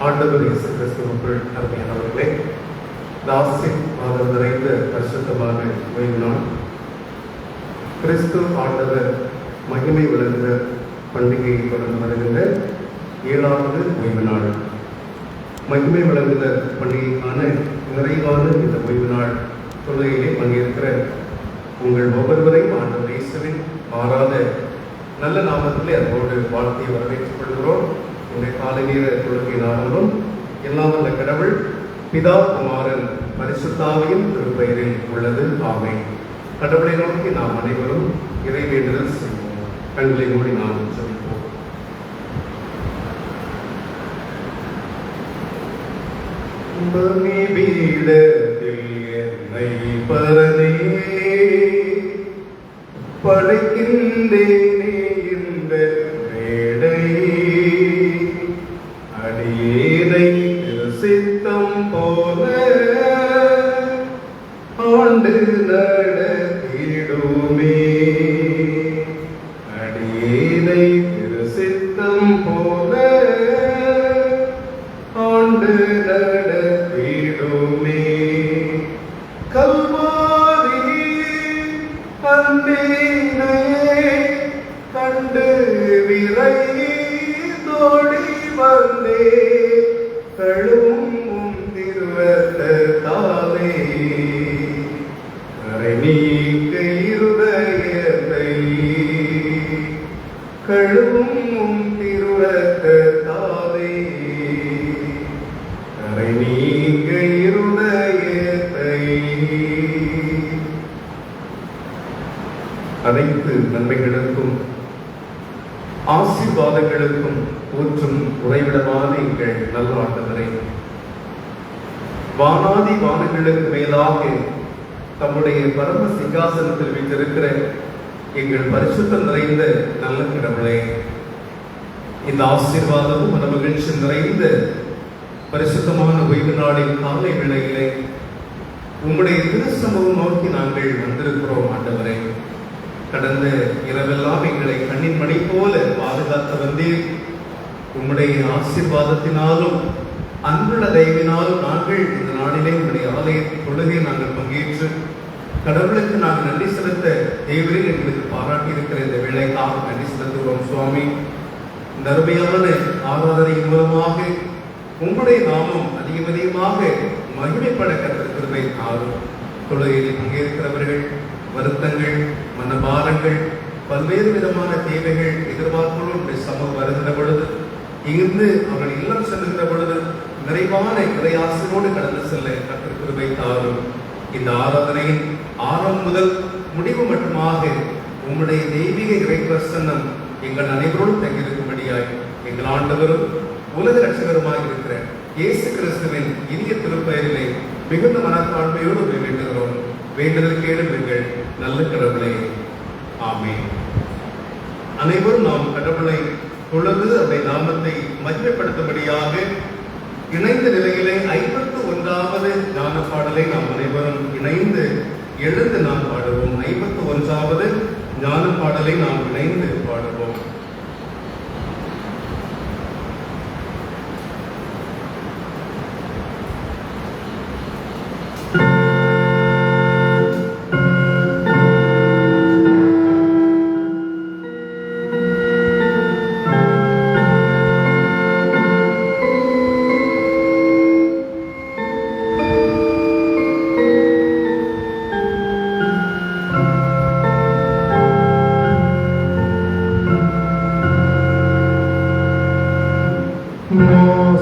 ஆண்டவர் இயேசு கிறிஸ்துவுக்குள் அருமையானவர்களே, ஆசீர்வாதம் நிறைந்த பரிசுத்தமான ஓய்வு நாள், கிறிஸ்து ஆண்டவர் மகிமை விளங்குகிற பண்டிகையை தொடர்ந்து வருகின்ற 7வது ஓய்வு நாள். மகிமை விளங்குகிற பண்டிகைக்கான நிறைவான இந்த ஓய்வு நாள் தொழுகையிலே பங்கேற்கிற உங்கள் ஒவ்வொருவரையும் ஆண்டவர் இயேசுவின் மாறாத நல்ல நாமத்திலே அதோடு வாழ்க்கையை வரவேற்றுக் கொள்கிறோம். இந்த காலை நேர தொழுகை நாளும் எல்லாம் வல்ல கடவுள் பிதா, குமாரன், பரிசுத்தாவியின் திருப்பெயரில் உள்ளது. ஆமென். கடவுளை நோக்கி நாம் அனைவரும் இறை வேண்டுதல் செய்வோம். கண்களை மூடி நாம் ஜெபிப்போம். பலிபீடத்தில் என்னை பரனே படைக்கின்றேனே இந்த மேடை, அடியேனை சித்தம் போல ஆண்டு நடத்திடுமே, அடியேனை சித்தம் போல ஆண்டு நடத்திடுமே. கல்வாரி அன்பினை கண்டு விரைந்தோடி வந்தே, கழுவும் திருவத்தாலே கரை நீக்க இருதயத்தை, கழுவும் திருவத்தாலே கரை நீக்க இருதயத்தை. அனைத்து நன்மைகளுக்கும் ஆசீர்வாதங்களுக்கும் ஊற்றும் உறைவிடமான எங்கள் நல்ல ஆண்டவரே, வானாதி வானங்களுக்கு மேலாக தம்முடைய பரம சிங்காசனத்தில் வீற்றிருக்கிற எங்கள் பரிசுத்தம் நிறைந்த நல்ல கடவுளே, இந்த ஆசீர்வாதமும் மன மகிழ்ச்சி நிறைந்த பரிசுத்தமான ஓய்வு நாளின் காலை வேளையிலே உம்முடைய திருச்சமூகம் நோக்கி நாங்கள் வந்திருக்கிறோம். ஆண்டவரே, கடந்த இரவெல்லாம் எங்களை கண்ணின் மணி போல பாதுகாத்த வந்தீர். உம்முடைய ஆசீர்வாதத்தினாலும் அன்புள்ள தயவினாலும் நாங்கள் இந்த நாளிலே உங்களுடைய ஆலய தொழுகை நாங்கள் பங்கேற்று கடவுளுக்கு நாங்கள் நன்றி செலுத்த தேவரில் எங்களுக்கு பாராட்டி இருக்கிற இந்த வேலைக்காக நன்றி செலுத்துகிறோம். சுவாமி, இந்த அருமையான ஆராதனையின் மூலமாக உங்களுடைய நாமம் அதிகமாக மகிமைப்பட கருத்திருக்கிறதை ஆகும். தொழுகையில் பங்கேற்கிறவர்கள் வருத்தங்கள், மனபாரங்கள், பல்வேறு விதமான தேவைகள், எதிர்பார்ப்புகளும் சமூகம் வருகிற பொழுது, இங்கிருந்து அவர்கள் இல்லம் செல்லுகிற பொழுது நிறைவான இறையாசனோடு கடந்து செல்ல கருத்திருக்கிறதை ஆகும். இந்த ஆராதனையின் ஆரம்பம் முதல் முடிவு மட்டுமாக உங்களுடைய தெய்வீக இறை பிரசன்னம் எங்கள் அனைவரோடும் தங்கியிருக்கும்படியாய் எங்கள் ஆண்டவரும் உலக ரட்சகருமாக இருக்கிற இயேசு கிறிஸ்துவின் இனிய திருப்பெயரிலே மிகுந்த மனத்தாழ்மையோடு வேண்டுகிறோம். வேண்டுதல் கேளுங்கள் நல்ல கடவுளே. ஆமென். அனைவரும் நாம் கடவுளை தொழுது அவருடைய நாமத்தை மகிமைப்படுத்தும்படியாக இணைந்த நிலையிலே 51வது ஞான பாடலை நாம் அனைவரும் இணைந்து எழுந்து நாம் பாடுவோம். 51வது ஞான பாடலை நாம் இணைந்து பாடுவோம். Lord,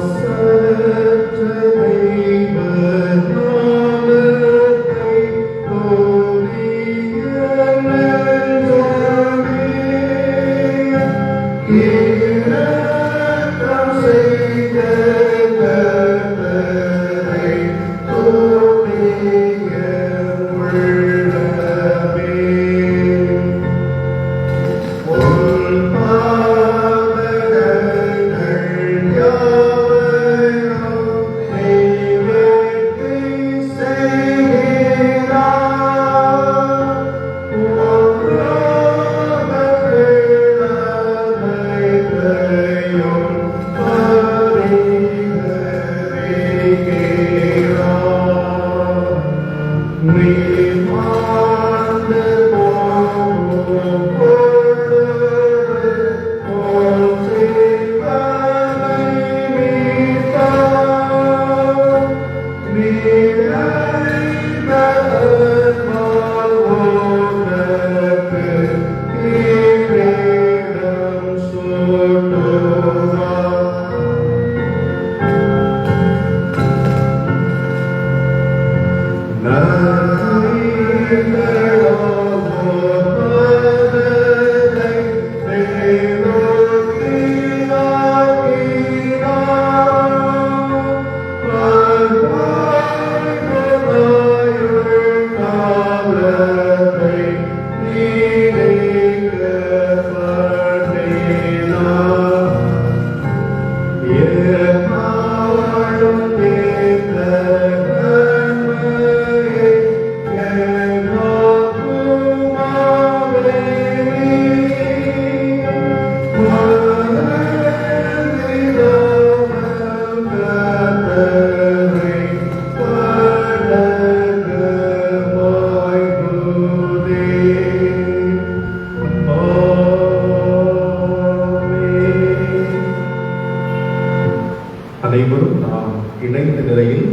அனைவரும் நாம் இணைந்த நிலையில்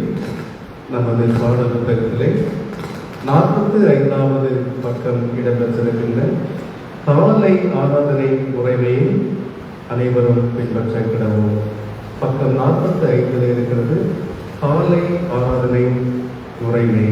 நமது பாடல் புத்தகத்திலே 45வது பக்கம் இடம்பெற்றிருக்கின்ற காலை ஆராதனை முறைமையை அனைவரும் பின்பற்ற கிடவோம். பக்கம் 45 இருக்கிறது காலை ஆராதனை முறைமை.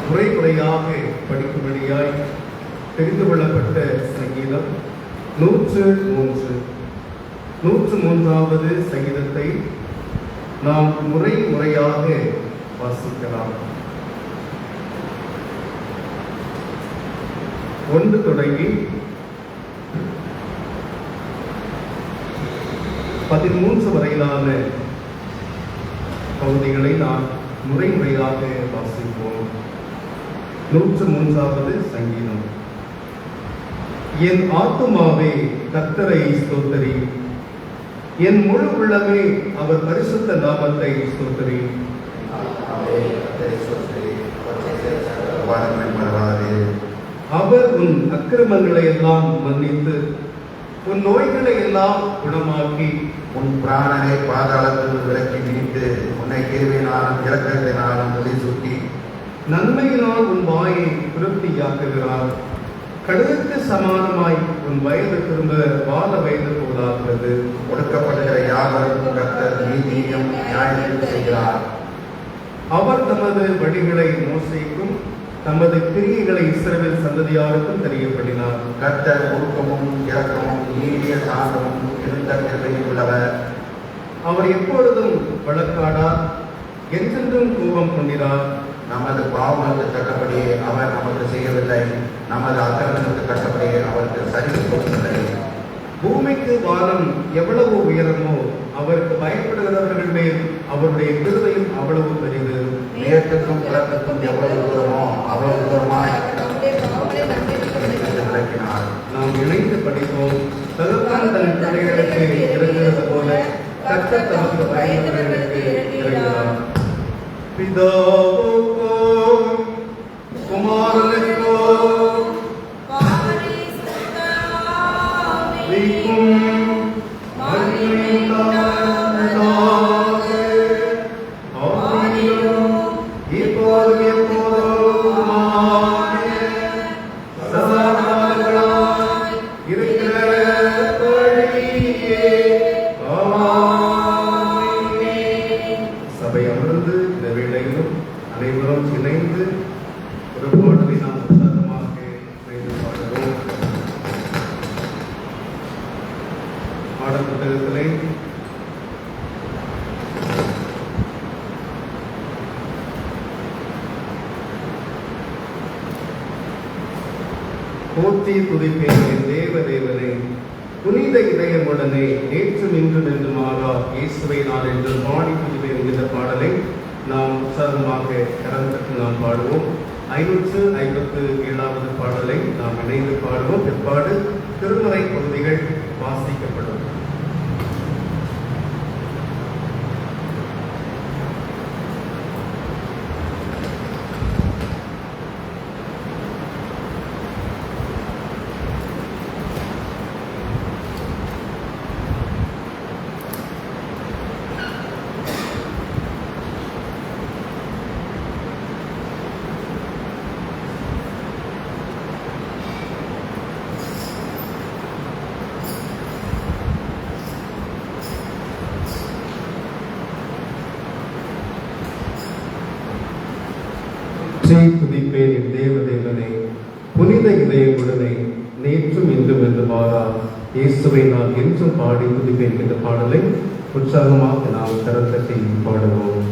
முறைமுறையாக படிக்கும்படியாய் தெரிந்து கொள்ளப்பட்ட சங்கீதம் 103. 103வது சங்கீதத்தை நாம் முறையாக வாசிக்கலாம். 1 தொடங்கி 13 வரையிலான பகுதிகளை நாம் முறையாக வாசிப்போம். 103வது சங்கீதம். என் ஆத்துமாவே கர்த்தரை ஸ்தோத்திரி, என் முழு உள்ளமே அவர் பரிசுத்த நாமத்தை ஸ்தோத்திரி. அவர் உன் அக்கிரமங்களை எல்லாம் மன்னித்து உன் நோய்களை எல்லாம் குணமாக்கி உன் பிராணனை பாதாளத்தில் விலக்கி மீட்டு உன்னை கிருபையினாலும் இரக்கத்தினாலும் முடிசூட்டி நன்மையினால் உன் வாயை திருப்தியாக்குகிறார். கடலுக்கு சமானமாய் உன் வயது திரும்ப வாழ வயது போலாகிறது. ஒடுக்கப்படுகிற யாவரும் கர்த்தர் நீதியையும் நியாயத்தையும் செய்கிறார். அவர் தமது வழிகளை மோசேக்கும் தமது கிரியைகளை இஸ்ரவேல் சந்ததியாருக்கும் தெரியப்படுத்தினார். கர்த்தர் ஒழுக்கமும் இரக்கமும் நீடிய சாந்தமும் இருந்த கிருபையும் உள்ளவர். அவர் எப்பொழுதும் வழக்காடார், என்றென்றும் கோபம் கொண்டிரார். நமது பாவங்களுக்கு தக்கபடியே அவர் நமக்கு செய்யவில்லை, நமது அக்கிரமங்களுக்கு தக்கபடியே அவருக்கு சரி கொடுக்கவில்லை. பூமிக்கு வானம் எவ்வளவு உயரமோ அவருக்கு பயப்படுகிறவர்கள் மேல் அவருடைய கிருபையும் அவ்வளவு பெரிது. மேற்குக்கும் கிழக்குக்கும் எவ்வளவு தூரமோ அவ்வளவு தூரமாய் விளக்கினார். நாம் இணைந்து படிப்போம். தகப்பன் தன் பிள்ளைகளுக்கு இறங்குகிறது போல கர்த்தர் தமக்கு பயந்தவர்களுக்கு இறங்குகிறார். பிதாவுக்கோ குமாரனுக்கோ சபை அமர்ந்து இந்த வேளையிலும் அனைவரும் இணைந்து ஒரு பாடலை நாம் உற்சாகமாக இணைந்து பாடுவோம். பாடல் புத்தகத்திலே போற்றி துதிப்பேன் என் தேவனே, புனித இதயமுடனே நேற்றும் இன்றும் என்றுமாகா இயேசுவை நான் என்று பாடி துதிப்பேன் என்கிற பாடலை நாம் உற்சாகமாக கரந்தற்கு நாம் பாடுவோம். 557வது பாடலை நாம் இணைந்து பாடுவோம். பிற்பாடு திருமறை பகுதிகள் வாசிக்கப்படும். துதிப்பேன் என் தேவனே, புனித இதயமுடனே நேற்றும் இன்றும் என்று மாறா இயேசுவை நான் என்றும் பாடி துதிப்பேன் என்ற பாடலை உற்சாகமாக நாம் கரத்தட்டி பாடுவோம்.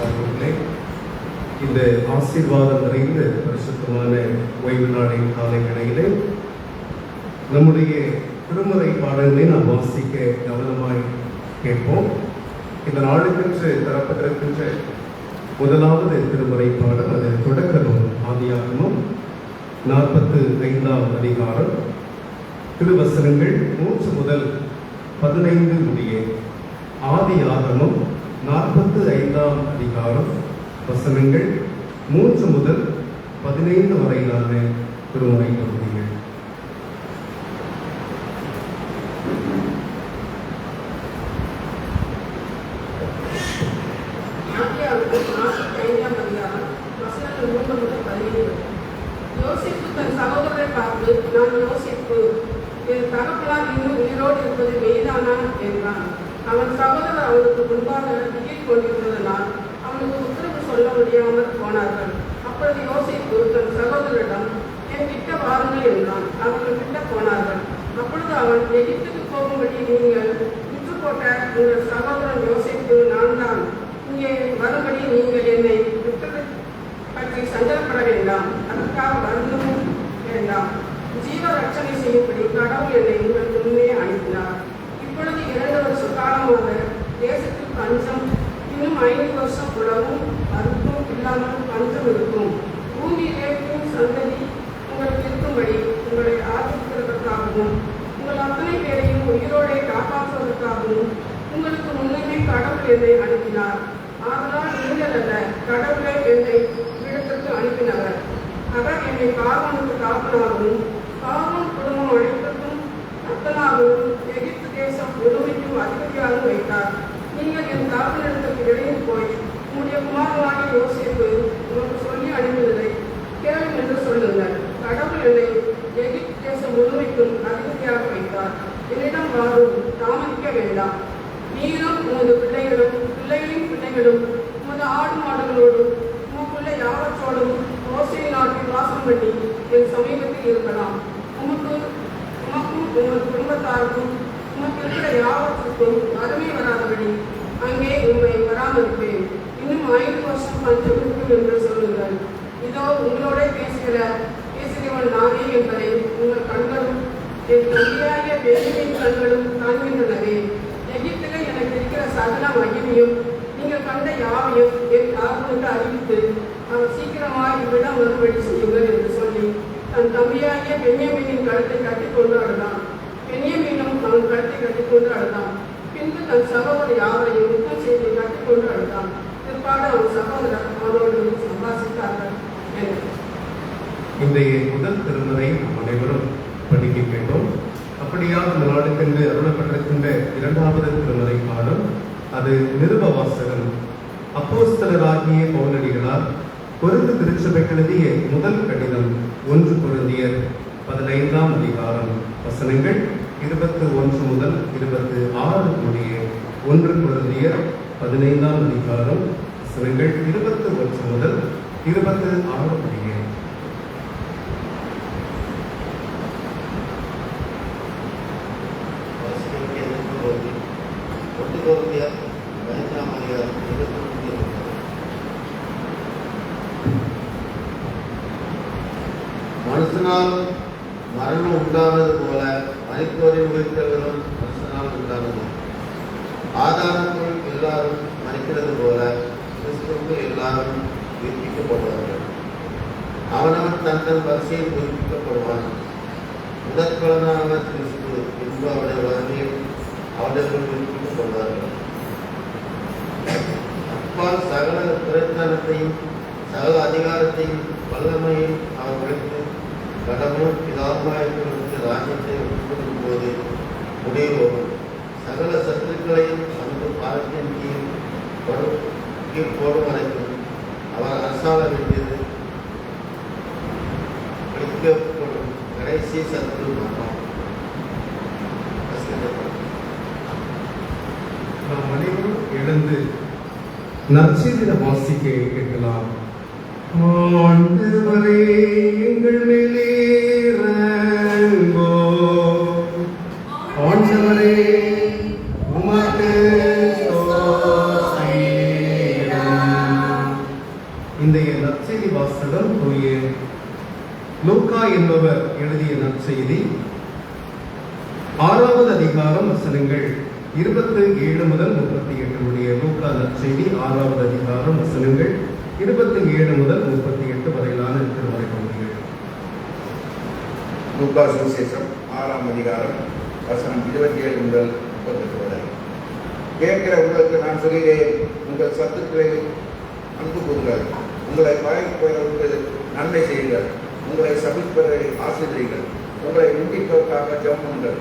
வாழ்வுகளே, இந்த ஆசீர்வாதம் நிறைந்த பரிசுத்தமான ஓய்வு நாளின் காலை வேளையிலே நம்முடைய திருமறை பாடங்களை நாம் வாசிக்க கவனமாய் கேட்போம். இந்த நாளுக்கென்று தரப்பட்டிருக்கின்ற முதலாவது திருமறை பாடல், அது தொடக்க நூல் ஆதியாகமம் 45ஆம் அதிகாரம், திருவசனங்கள் 3 முதல் 15 முடிய. ஆதியாகமம் 45ஆம் அதிகாரம், வசனங்கள் 3 முதல் 15 வரையிலான திருமறை பகுதிகள். யோசேப்பு தன் சகோதரரை பார்த்து, நான் யோசேப்பு, என் தகப்பனார் இன்னும் உயிரோடு இருப்பது மெய்தானா என்றான். அவன் சகோதரர் அவனுக்கு முன்பாக திகில் கொண்டிருந்ததனால் அவனுக்கு உத்தரவு சொல்ல முடியாமல் போனார்கள். அப்பொழுது யோசேப்பு தன் சகோதரரிடம், என் கிட்ட வாருங்கள் என்றான். அவர்கள் கிட்ட போனார்கள். அப்பொழுது அவன், எகிப்துக்கு போகும்படி நீங்கள் விற்று போட்ட உங்கள் சகோதரன் யோசேப்பு நான் தான். இங்கே வரும்படி நீங்கள் என்னை விட்டது பற்றி சஞ்சலப்பட வேண்டாம், அதற்காக வருந்தவும் வேண்டாம். ஜீவ ரட்சணை செய்யும்படி கடவுள் என்னை உங்களுக்கு முன்னே அனுப்பினார். இப்பொழுது 2 வருஷ காலமாக தேசத்தில் பஞ்சம், இன்னும் 5 வருஷம் உழவும் அறுப்பும் இல்லாமல் பஞ்சம் இருக்கும். பூமியிலே பின் சந்ததி உங்களுக்கு இருக்கும்படி உங்களை ஆதரிக்கிறதற்காகவும் உங்கள் அத்தனை பேரையும் உயிரோடே காப்பாற்றுவதற்காகவும் உங்களுக்கு முன்னமே கடவுள் என்னை அனுப்பினார். ஆதலால் நீங்கள் அல்ல, கடவுளை என்னை இடத்திற்கு அனுப்பினவர். அவர் என்னை பார்வனுக்கு காப்பனாகவும் பார்வன் குடும்பம் அனைத்திற்கும் அத்தனாகவும் எகிப்து தேசம் முழுமைக்கும் அதிபதியாகவும் வைத்தார். நீங்கள் என் தாப்பனிடத்திற்கு வெளியில் போய் உங்களுடைய குமாரனாகிய யோசேப்பு உங்களுக்கு சொல்லி அனுப்பினதை கேளும் என்று சொல்லுங்கள். கடவுள் என்னை எகிப்து தேசம் முழுமைக்கும் அதிபதியாக வைத்தார். என்னிடம் வாரும், தாமதிக்க வேண்டாம். நீங்களும் உமது பிள்ளைகளும் பிள்ளைகளின் பிள்ளைகளும் உமது ஆடு மாடுகளோடும் உமக்குள்ள யாவற்றோடும் யோசேப்பு நாட்டில் வாசம் பண்ணி என் சமீபத்தில் இருக்கலாம். உமக்கும் உமது குடும்பத்தாருக்கும் உமக்கு இருக்கிற யாவற்றுக்கும் அருமை வராதபடி அங்கே உண்மை பராமரிப்பேன். இன்னும் 5 வருஷம் பஞ்சம் இருக்கும் என்று சொல்லுங்கள். இதோ உங்களோட பேசுகிறவன் நானே என்பதை உங்கள் கண்களும் என் தம்பியாகிய பெரியவின் கண்களும் காண்கின்றனவே. எகிப்திலே எனக்கு இருக்கிற சகல மகிமையும் நீங்கள் கண்ட யாவையும் என் தாழ்வுக்கு அறிவித்து அவர் சீக்கிரமாக இவ்விடம் வரும்படி செய்யுங்கள் என்று சொல்லி தன் தம்பியாகிய பென்யமீனின் கழுத்தை கட்டிக்கொண்டு அழுதான். பென்யமீனும் அவன் கழுத்தை கட்டிக்கொண்டு அழுதான். பின்பு தன் சகோதரர் யாவரையும் யுத்தம் செய்து கட்டிக்கொண்டு அழுதான். பிற்பாடு அவன் சகோதரர் அவனோடு சம்பாசித்தார்கள். இன்றைய முதல் திருமுறை நாம் அனைவரும் படிக்க கேட்டோம். அப்படியாக இந்த நாளுக்கென்று அருளப்பட்டிருக்கின்ற 2வது திருமுறை பாடம், அது நிருப வாசகம். அப்போஸ்தலராகிய பவுலடிகளார் கொரிந்து திருச்சபைக்கு எழுதிய முதல் கடிதம் 1 கொரிந்தியர் 15ஆம் அதிகாரம், வசனங்கள் 21 முதல் 26 முடிய. 1 கொரிந்தியர் 15ஆம் அதிகாரம், வசனங்கள் 21 முதல் 26 முடிய. மனுஷனால் மரணம் உண்டானது போல மரித்தோரின் உயிர்த்தெழுதலும் மனுஷனால் உண்டானது. ஆதாரத்தில் எல்லாரும் மறிக்கிறது போல கிறிஸ்துவுக்கு எல்லாரும் உயிர்ப்பிக்கப்படுவார்கள். அவனவன் தன் வரிசையில் உயிர்ப்பிக்கப்படுவான். முதற்கலனான கிறிஸ்து பின்பு அவருடைய வரிசையில் அவர்கள் உயிர்ப்பிக்கப்படுவார்கள். அப்பால் சகல பிரயத்தனத்தையும் சகல அதிகாரத்தையும் வல்லமையும் அவர் உழைத்து கடவுளும் பிதாவாயிருக்கிற ராஜ்யத்தை ஒப்புக்கொள்ளும் போது முடிவு சகல சத்துருக்களையும் தமது பாதத்தின் கீழ் போடும் வரைக்கும் அவர் அரசாள வேண்டியது அளிக்கப்படும் கடைசி சத்துரு மரணம். நாம் அனைவரும் எழுந்து நற்செய்தியை வாசிக்க கேட்கலாம். ஆண்டவரே எங்கள் மேலே இறங்கோ. ஆண்டவரே உமக்கு ஸ்தோத்திரம். இன்றைய நற்செய்தி வாசகம் தூய லூக்கா என்பவர் எழுதிய நற்செய்தி 6வது அதிகாரம் வசனங்கள் 27 முதல் 38 முடிய. லூக்கா நற்செய்தி 6வது அதிகாரம் வசனங்கள் 27 முதல் 38 வரையிலான திருமறை பகுதிகள். லூக்கா சுவிசேஷம் 6ஆம் அதிகாரம் வசனம் 27 முதல் 38 வரை. கேட்கிற உங்களுக்கு நான் சொல்கிறேன், உங்கள் சத்துக்களை அன்பு கூறுங்கள், உங்களை பகைப்பவர்களுக்கு நன்மை செய்யுங்கள், உங்களை சபிப்பவரை ஆசிரியர்கள், உங்களை நிந்திப்பதற்காக ஜெபம் பண்ணுங்கள்.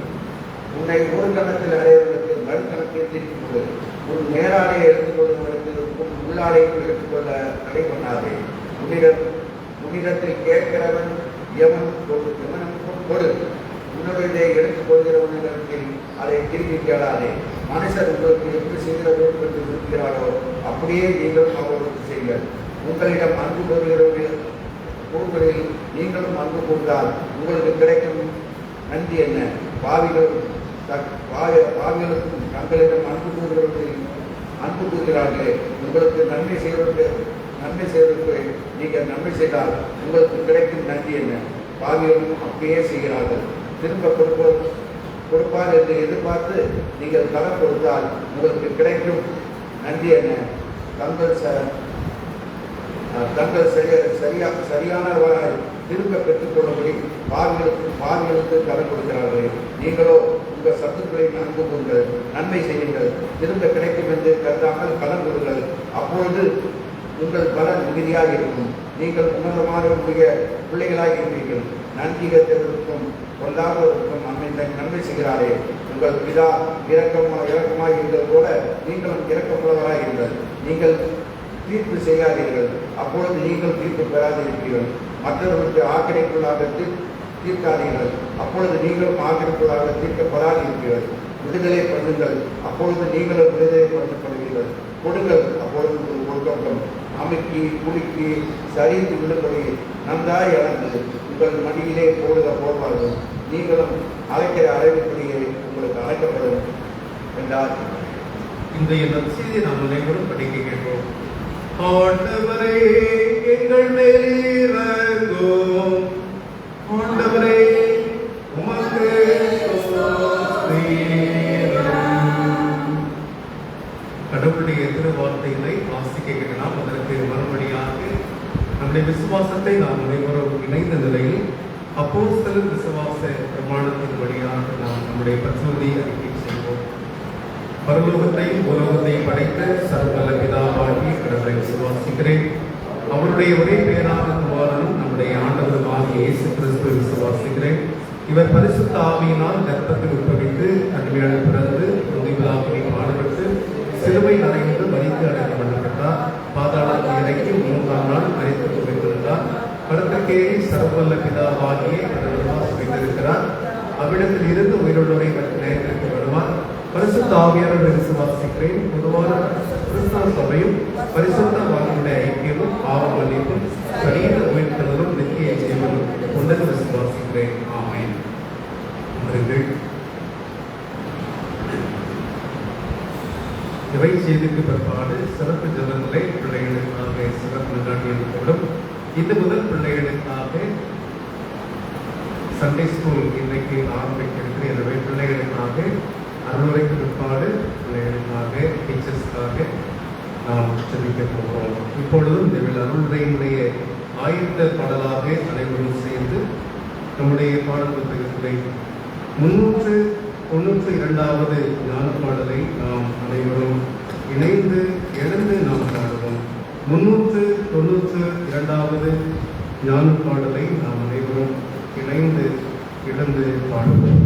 உன்னை ஒரு கணத்தில் அடைவதற்கு மறுகணத்தில் திருப்பிக் கொண்டு உன் நேராடையை எடுத்துக்கொள்வதற்கு உன் உள்ளாடையை எடுத்துக்கொள்ள தடை பண்ணாதே. உன்னிடத்தில் கேட்கிறவன் எவனுக்கும் கொடு, உன்னுடைய எடுத்துக் கொள்கிறவனிடத்தில் அதை திருப்பி கேளாதே. மனுஷர் உங்களுக்கு எப்படி செய்கிற வேண்டும் என்று விரும்புகிறாரோ அப்படியே நீங்கள் அவர்களுக்கு செய்யுங்கள். உங்களிடம் அன்பு கூறுகிறவர்களில் நீங்களும் அன்பு கூர்ந்தால் உங்களுக்கு கிடைக்கும் நன்றி என்ன? பாவிகளுக்கும் தங்களிடம் அன்பு கூறுகிறவர்களில் அன்பு கூறுகிறார்களே, உங்களுக்கு நன்மை செய்வதற்கு நீங்கள் நன்மை செய்தால் உங்களுக்கு கிடைக்கும் நன்றி என்ன? பாவிகளும் அப்படியே செய்கிறார்கள். திரும்ப கொடுப்பார் என்று எதிர்பார்த்து நீங்கள் கடன் கொடுத்தால் உங்களுக்கு கிடைக்கும் நன்றி என்ன? தங்கள் சரியானவராய் திரும்ப பெற்றுக்கொள்ளும்படி பாவிகளுக்கு கடன் கொடுக்கிறார்கள். நீங்களோ உங்கள் சத்துக்களை நன்கு கொள்ளுங்கள், நன்மை செய்யுங்கள், திரும்ப கிடைக்கும் என்று கருதாமல் கடன் கொடுங்கள். அப்பொழுது உங்கள் பலன் மிகுதியாக இருக்கும். நீங்கள் உன்னதமான பிள்ளைகளாக இருப்பீர்கள். நன்றிகத்திற்கும் கொல்லாதவருக்கும் நன்மை செய்கிறாரே. உங்கள் பிதா இரக்கமாக இருந்தது போல நீங்களும் இரக்கமுள்ளவராக இருங்கள். நீங்கள் தீர்ப்பு செய்யாதீர்கள், அப்பொழுது நீங்கள் தீர்ப்பு பெறாதிருப்பீர்கள். மற்றவர்களுக்கு ஆக்கிரைக்குள்ளாக தீர்க்காதீர்கள், அப்பொழுது நீங்களும் ஆக்கிரைக்குள்ளாக தீர்க்கப்படாதிருப்பீர்கள். விடுதலை பண்ணுங்கள், அப்பொழுது நீங்களும் விடுதலை பண்ணப்படுவீர்கள். கொடுங்கள், அப்பொழுது கொடுக்கப்படும். அமைக்கி குலுக்கி சரிந்து விடுபடி நன்றாய் இழந்து உங்கள் மடியிலே போடுவார்கள். நீங்களும் அழைக்கிற அழைப்புப்படியே உங்களுக்கு அழைக்கப்படும் என்றார். இன்றைய நற்செய்தியை நாம் அனைவரும் படிக்க கேட்போம். ஆண்டவரே எங்கள் மேல் இறங்கும். ஆண்டவரே உமக்கு கடவுளுடைய திருவார்த்தைகளை வாசிக்க கேட்கலாம். அதற்கு மறுபடியாக நம்முடைய விசுவாசத்தை நாம் அனைவரும் இணைந்த நிலையில் அப்போஸ்தலர் விசுவாச பிரமாணத்தின் வழியாக நாம் நம்முடைய பரிசுத்தத்தை அறிக்கை செய்வோம். பரலோகத்தையும் பூலோகத்தையும் படைத்த சர்வவல்ல பிதாவாகிய கடவுளை விசுவாசிக்கிறேன். அவருடைய ஒரே பேரான குமாரனும் நம்முடைய ஆண்டவருமாகிய இயேசு கிறிஸ்துவை விசுவாசிக்கிறேன். இவர் பரிசுத்த ஆவியினால் கர்ப்பத்தில் உட்பவித்து கன்னியால் பிறந்து பொதுவிழாவை பாடுபட்டு சிலுவை அறைந்து மரித்து அடைக்கப்பட்டார். பாதாளத்தில் இறங்கி 3ஆம் நாள் மரித்து வைத்திருந்தார். படுக்கையேறி சர்வவல்ல பிதாவாகிய கடவுளால் வைத்திருக்கிறார். அவ்விடத்தில் இருந்து உயிரோடுடைய நேரத்திற்கு வருவார். பரிசுத்த ஆவியானவரை விசுவாசிக்கிறேன். பொதுவான கிறிஸ்தவ சபையும் பரிசுத்த ஆவியுடைய ஐக்கியமும் பாவ மன்னிப்பும் சரீர உயிர்த்தலும் நித்திய ஜீவனும் கொண்டது விசுவாசிக்கிறேன். ஆமென். இவை செய்திக்கு பிற்பாடு சிறப்பு ஜபங்களை பிள்ளைகளுக்காக சிறப்பு நடாட்டியப்படும். இந்த முதல் பிள்ளைகளுக்காக சண்டே ஸ்கூல் இன்றைக்கு ஆரம்பிக்கிறது. எனவே பிள்ளைகளுக்காக அறுவடைக்கு பிற்பாடு பிள்ளைகளுக்காக டீச்சர்ஸ்க்காக நாம் செபிக்க போகிறோம். இப்பொழுதும் இந்த அருளுடையினுடைய ஆயத்த பாடலாக அனைவரும் சேர்ந்து நம்முடைய பாடல் புத்தகத்தை 392வது ஞான பாடலை நாம் அனைவரும் இணைந்து எழுந்து நாம் பாடுவோம். 392வது ஞான பாடலை நாம் அனைவரும் இணைந்து எழுந்து பாடுவோம்.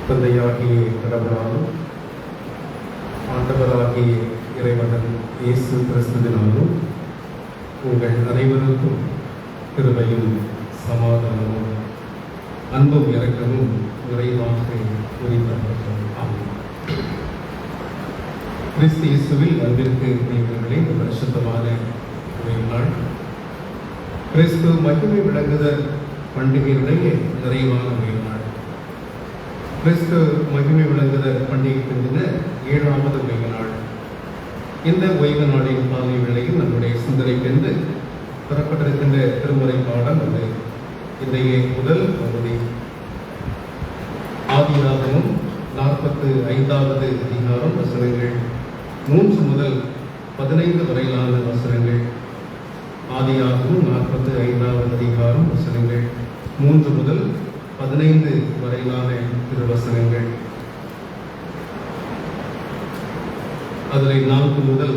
தந்தையாகிய கடவுளாலும் ஆண்டவராகிய இறைவன் இயேசு கிறிஸ்துவினாலும் உங்கள் அனைவருக்கும் கிருபையும் சமாதானமும் அன்பும் இரக்கமும் விரைவாக உரிமையாகும். ஆமென். கிறிஸ்து இயேசுவில் அன்பிற்கு நீங்களே இந்த பரிசுத்தமான நாள் கிறிஸ்து மகிமை விளங்குதல் பண்டிகையுடைய நிறைவான நாள். கிறிஸ்து மகிமை விளங்குதல் பண்டிகைக்கு முன்ன 7வது ஓய்வு நாள். இந்த ஓய்வு நாளின் காலை வேளையில் நம்முடைய சிந்தனைக்கென்று பெறப்பட்டிருக்கின்ற திருமுறை பாடம் அது இன்றைய முதல் பகுதி. ஆதியாகமம் 45வது அதிகாரம் வசனங்கள் 3 முதல் 15 வரையிலான வசனங்கள். ஆதியாகமம் 45வது அதிகாரம் வசனங்கள் 3 முதல் 15 வரையிலான திருவசனங்கள். அதில் 4 முதல்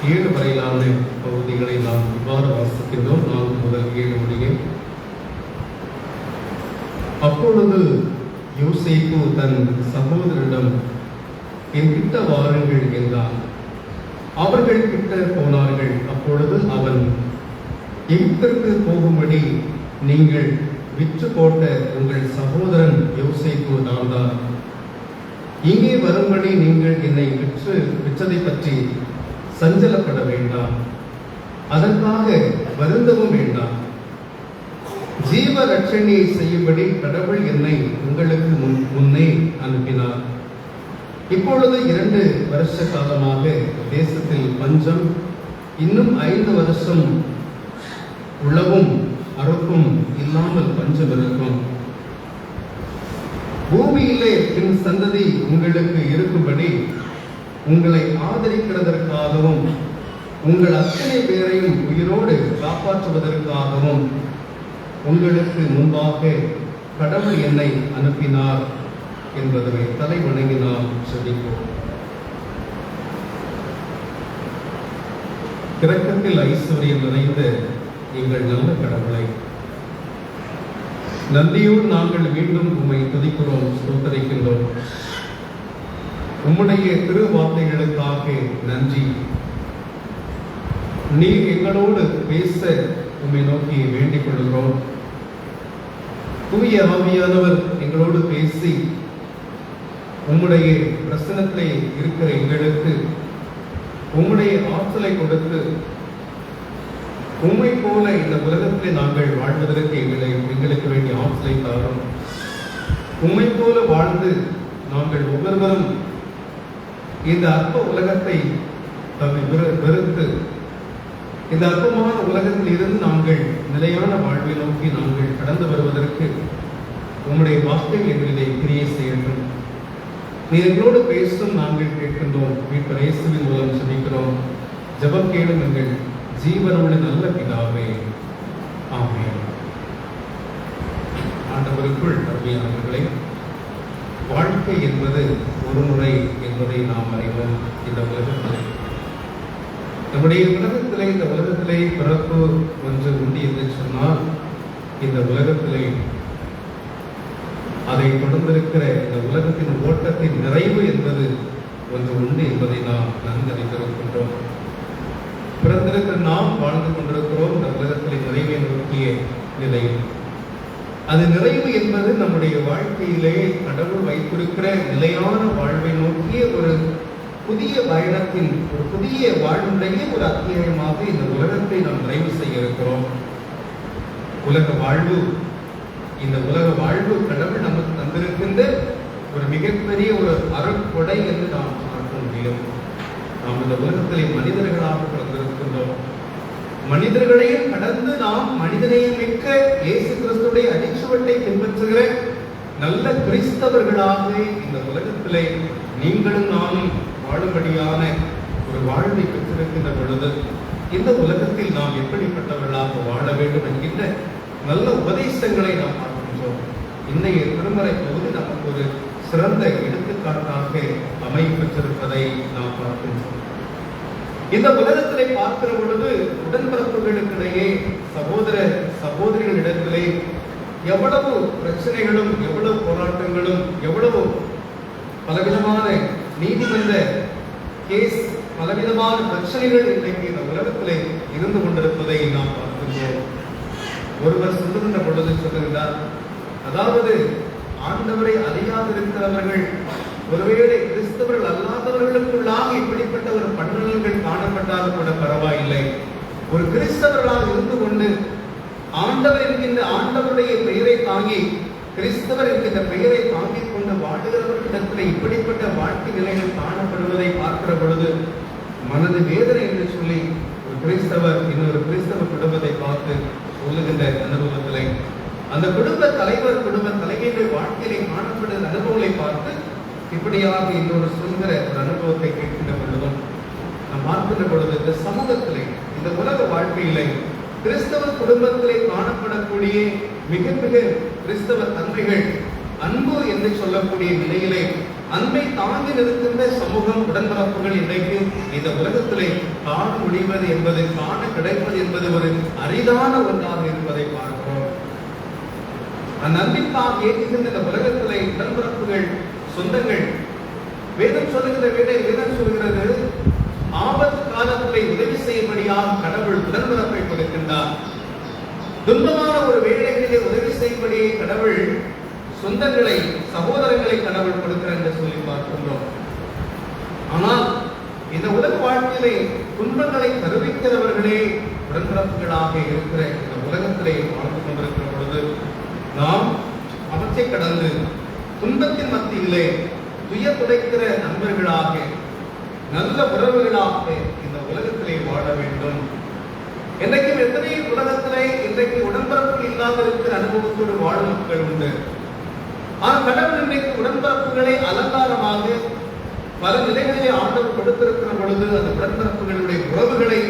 7 வரையிலான பகுதிகளை நாம் இவ்வாறு வாசிக்கின்றோம். 4 முதல் 7 முடிய. அப்பொழுது யோசேப்பு தன் சகோதரரிடம், என் கிட்ட வாருங்கள் என்றான். அவர்கள் கிட்ட போனார்கள். அப்பொழுது அவன், எகிப்திற்கு போகும்படி நீங்கள் விற்று போட்ட உங்கள் சகோதரன் யோசேப்பு நான் தான். இங்கே வரும்படி நீங்கள் என்னை விற்றதை பற்றி சஞ்சலப்பட வேண்டாம், அதற்காக வருந்தவும் வேண்டாம். ஜீவ ரட்சணியை செய்யும்படி கடவுள் என்னை உங்களுக்கு முன்னே அனுப்பினார். இப்பொழுது 2 வருஷ காலமாக தேசத்தில் பஞ்சம், இன்னும் 5 வருஷம் உழவும் அறுப்பும் இல்லாமல் பஞ்சம் இருக்கும். பூமியிலே பின் சந்ததி உங்களுக்கு இருக்கும்படி உங்களை ஆதரிக்கிறதற்காகவும் உங்கள் அத்தனை பேரையும் உயிரோடு காப்பாற்றுவதற்காகவும் உங்களுக்கு முன்பாக கடவுள் என்னை அனுப்பினார் என்பதை தலை வணங்கி நாம் செபிப்போம். இரக்கத்தில் ஐஸ்வர்யம் நிறைந்த எங்கள் நல்ல கடவுளை, நன்றியோடு நாங்கள் மீண்டும் உம்மை துதிக்கிறோம், ஸ்தோத்தரிக்கின்றோம். உம்முடைய திரு வார்த்தைகளுக்காக நன்றி. நீர் எங்களோடு பேச உம்மை நோக்கி வேண்டிக் கொள்கிறோம். தூய ஆவியானவர் எங்களோடு பேசி உம்முடைய பிரசனத்திலே இருக்கிற எங்களுக்கு உம்முடைய ஆற்றலை கொடுத்து உம்மை போல இந்த உலகத்திலே நாங்கள் வாழ்வதற்கு எங்களுக்கு வேண்டிய ஆற்றலை தாரும். உம்மை போல வாழ்ந்து நாங்கள் ஒவ்வொருவரும் இந்த அற்ப உலகத்தை வெறுத்து இந்த அற்பமான உலகத்தில் இருந்து நாங்கள் நிலையான வாழ்வை நோக்கி நாங்கள் கடந்து வருவதற்கு உம்முடைய வார்த்தைகள் எங்களிலே கிரியை செய்யட்டும். நீ எங்களோடு பேசும், நாங்கள் கேட்கின்றோம். மீட்பர் இயேசுவின் மூலம் ஜெபிக்கிறோம். ஜெபம் கேளும் எங்கள் ஜீவனுள்ள நல்ல பிதாவே, ஆமென். ஆண்டவருக்குள் அருமையானவர்களே, வாழ்க்கை என்பது ஒரு முறை என்பதை நாம் அறிவோம். இந்த உலகத்திலே நம்முடைய உலகத்திலே இந்த உலகத்திலே பிறப்பு ஒன்று உண்டு என்று சொன்னால், இந்த உலகத்திலே அதை தொடர்ந்திருக்கிற இந்த உலகத்தின் ஓட்டத்தின் நிறைவு என்பது ஒன்று உண்டு என்பதை நாம் நன்கு அறிந்திருக்கின்றோம். பிறந்திருக்கிற நாம் வாழ்ந்து கொண்டிருக்கிறோம் இந்த உலகத்திலே நிறைவை நோக்கிய நிலையில். அது நிறைவு என்பது நம்முடைய வாழ்க்கையிலே கடவுள் வைத்திருக்கிற நிலையான வாழ்வை நோக்கிய ஒரு புதிய பயணத்தின், ஒரு புதிய வாழ்வுடைய ஒரு அத்தியாயமாக இந்த உலகத்தை நாம் நிறைவு செய்ய இருக்கிறோம். உலக வாழ்வு, இந்த உலக வாழ்வு கடவுள் நமக்கு தந்திருக்கின்ற ஒரு மிகப்பெரிய ஒரு அருட்கொடை என்று நாம் பார்க்க முடியும். நாம் இந்த உலகத்திலே மனிதர்களாக பிறந்திருக்கின்றோம். மனிதர்களையும் கடந்து நாம் மனிதனையும் மிக்க இயேசு கிறிஸ்துடைய அடிச்சுவட்டை பின்பற்றுகிற நல்ல கிறிஸ்தவர்களாக இந்த உலகத்திலே நீங்களும் நானும் வாழும்படியான ஒரு வாழ்வை பெற்றிருக்கின்ற பொழுது, இந்த உலகத்தில் நாம் எப்படிப்பட்டவர்களாக வாழ வேண்டும் என்கின்ற நல்ல உபதேசங்களை நாம் பார்க்கின்றோம். இன்றைய திருமறை பகுதி நமக்கு ஒரு சிறந்த எடுத்துக்காட்டாக அமைப்பெற்றிருப்பதை நாம் பார்க்கின்றோம். இந்த உலகத்திலே பார்க்கிற பொழுது உடன்பிறப்புகளுக்கிடையே, சகோதர சகோதரிகளிடத்திலே எவ்வளவு பிரச்சனைகளும், எவ்வளவு போராட்டங்களும், எவ்வளவு பலவிதமான நீதிமன்ற கேஸ், பலவிதமான பிரச்சனைகள் இன்றைக்கு இந்த உலகத்திலே இருந்து கொண்டிருப்பதை நாம் பார்க்கின்றோம். ஒருவர் சொல்லுகின்ற பொழுது சொல்லுகிறார், அதாவது ஆண்டவரை அறியாதிருக்கிறவர்கள், ஒருவேளை கிறிஸ்தவர்கள் அல்லாதவர்களுக்குள்ளாக இப்படிப்பட்ட ஒரு பன்னல்கள் காணப்பட்டாலும் கூட பரவாயில்லை. ஒரு கிறிஸ்தவர்களாக இருந்து கொண்டு ஆண்டவர் என்கின்ற ஆண்டவருடைய பெயரை தாங்கி, கிறிஸ்தவர் என்கின்ற பெயரை தாங்கிக் கொண்டு வாழுகிறவர்களிடத்தில் இப்படிப்பட்ட வாழ்க்கை நிலைகள் காணப்படுவதை பார்க்கிற பொழுது மனது வேதனை என்று சொல்லி ஒரு கிறிஸ்தவர் இன்னொரு கிறிஸ்தவ குடும்பத்தை பார்த்து சொல்லுகின்ற அனுபவத்திலே, அந்த குடும்ப தலைவர், குடும்ப தலைமையுடைய வாழ்க்கையிலே காணப்படுகிற அனுபவங்களை பார்த்து இப்படியாக இன்னொரு சொல்கிற ஒரு அனுபவத்தை கேட்கின்ற பொழுதும் நாம் பார்க்கின்ற பொழுது, இந்த சமூகத்திலே, இந்த உலக வாழ்க்கையிலே கிறிஸ்தவ குடும்பத்திலே காணப்படக்கூடிய மிக மிக கிறிஸ்தவ தன்மைகள், அன்பு என்று சொல்லக்கூடிய நிலையிலே அன்பை தாங்கி நிற்கின்ற சமூகம், உடன்பிறப்புகள் இன்றைக்கு இந்த உலகத்திலே காண முடிவது என்பது, காண கிடைப்பது என்பது ஒரு அரிதான ஒன்றாக இருப்பதை பார்க்கிறோம். அந்த அன்பிற்காக ஏற்றுகின்ற இந்த உலகத்திலே உடன்பிறப்புகள், சொந்தங்கள், வேதம் சொல்லுகிற வேதம் சொல்கிறது, ஆபத்து காலத்திலே உதவி செய்யும்படியாக கடவுள் உடன்பிறப்பை கொடுக்கின்றார். துன்பமான ஒரு வேளைகளிலே உதவி செய்யும்படியே கடவுள் சொந்தங்களை, சகோதரங்களை கடவுள் கொடுக்கிறார் என்று சொல்லி பார்க்கின்றோம். ஆனால் இந்த உலக வாழ்க்கையிலே துன்பங்களை தருவிக்கிறவர்களே உடன்பிறப்புகளாக இருக்கிற இந்த உலகத்திலே வாழ்ந்து கொண்டிருக்கிற பொழுது நாம் அவற்றை கடந்து துன்பத்தின் மத்தியிலே துயர் துடைக்கிற நண்பர்களாக, நல்ல உறவுகளாக இந்த உலகத்திலே வாழ வேண்டும். இன்றைக்கும் எத்தனை உலகத்திலே இன்றைக்கு உடன்பிறப்பு இல்லாத இருக்கிற அனுபவத்தோடு வாழும் மக்கள் உண்டு. ஆனால் கடவுள் இன்றைக்கு உடன்பிறப்புகளை அலங்காரமாக பல நிலைகளிலே ஆண்டவர் கொடுத்திருக்கிற பொழுது அந்த உடன்பிறப்புகளுடைய உறவுகளை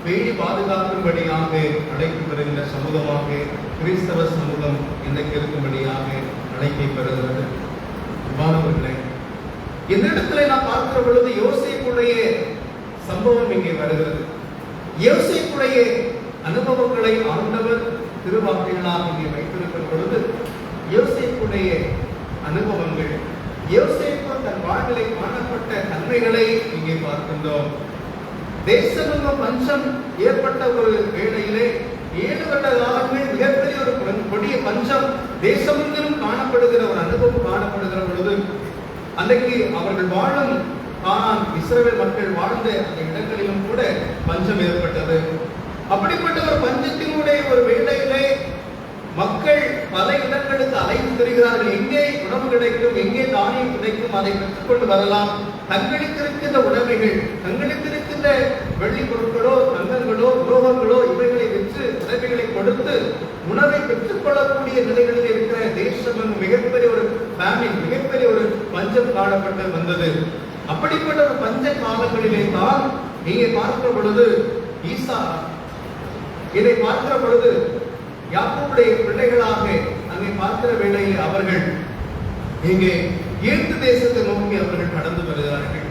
பேணி பாதுகாக்கும்படியாக அழைப்பு பெறுகின்ற சமூகமாக கிறிஸ்தவ சமூகம் இன்றைக்கு இருக்கும்படியாக அழைப்பை பெறுகிறது. மாணவர்களே, இந்த இடத்துல நான் பார்க்கிற பொழுது யோசேப்புடைய சம்பவம் இங்கே வருகிறது. யோசேப்புடைய அனுபவங்களை ஆண்டவர் திருவார்த்தைகளாக இங்கே வைத்திருக்கிற பொழுது யோசேப்புடைய அனுபவங்கள், யோசேப்பு தன் வாழ்விலே காணப்பட்ட தன்மைகளை இங்கே பார்க்கின்றோம். தேசமெங்க பஞ்சம் ஏற்பட்ட ஒரு வேளையிலே 7 வருட காலங்கள் மிகப்பெரிய ஒரு கொடிய பஞ்சம் தேசமெங்கிலும் காணப்படுகிற ஒரு அனுபவம் காணப்படுகிற பொழுது, அன்றைக்கு அவர்கள் வாழும் கானான், இஸ்ரவேல் மக்கள் வாழ்ந்த அந்த இடங்களிலும் கூட பஞ்சம் ஏற்பட்டது. அப்படிப்பட்ட ஒரு பஞ்சத்தினுடைய ஒரு வேளையிலே மக்கள் பல இடங்களுக்கு அலைந்து திரிகிறார்கள். எங்கே உணவு கிடைக்கும், எங்கே தானியம் கிடைக்கும், அதை பெற்றுக்கொண்டு வரலாம். தங்களுக்கு இருக்கின்ற உடைமைகள், தங்களுக்கு இருக்கின்ற வெள்ளி பொருட்களோ, தங்கங்களோ தங்கங்களோ உலோகங்களோ இவைகளை விற்று உதவிகளை கொடுத்து உணவை பெற்றுக் கொள்ளக்கூடிய நிலைகளில் இருக்கிற தேசம் மிகப்பெரிய ஒரு ஃபேமின், மிகப்பெரிய ஒரு பஞ்சம் காணப்பட்டு வந்தது. அப்படிப்பட்ட ஒரு பஞ்ச காலங்களிலே தான் இங்கே பார்க்கிற பொழுது ஈசா இதை பார்க்கிற பொழுது யாக்கோபுடைய பிள்ளைகளாக அங்கே பார்க்கிற வேளையில் அவர்கள் இங்கே எகிப்து தேசத்தை நோக்கி அவர்கள் கடந்து வருகிறார்கள்.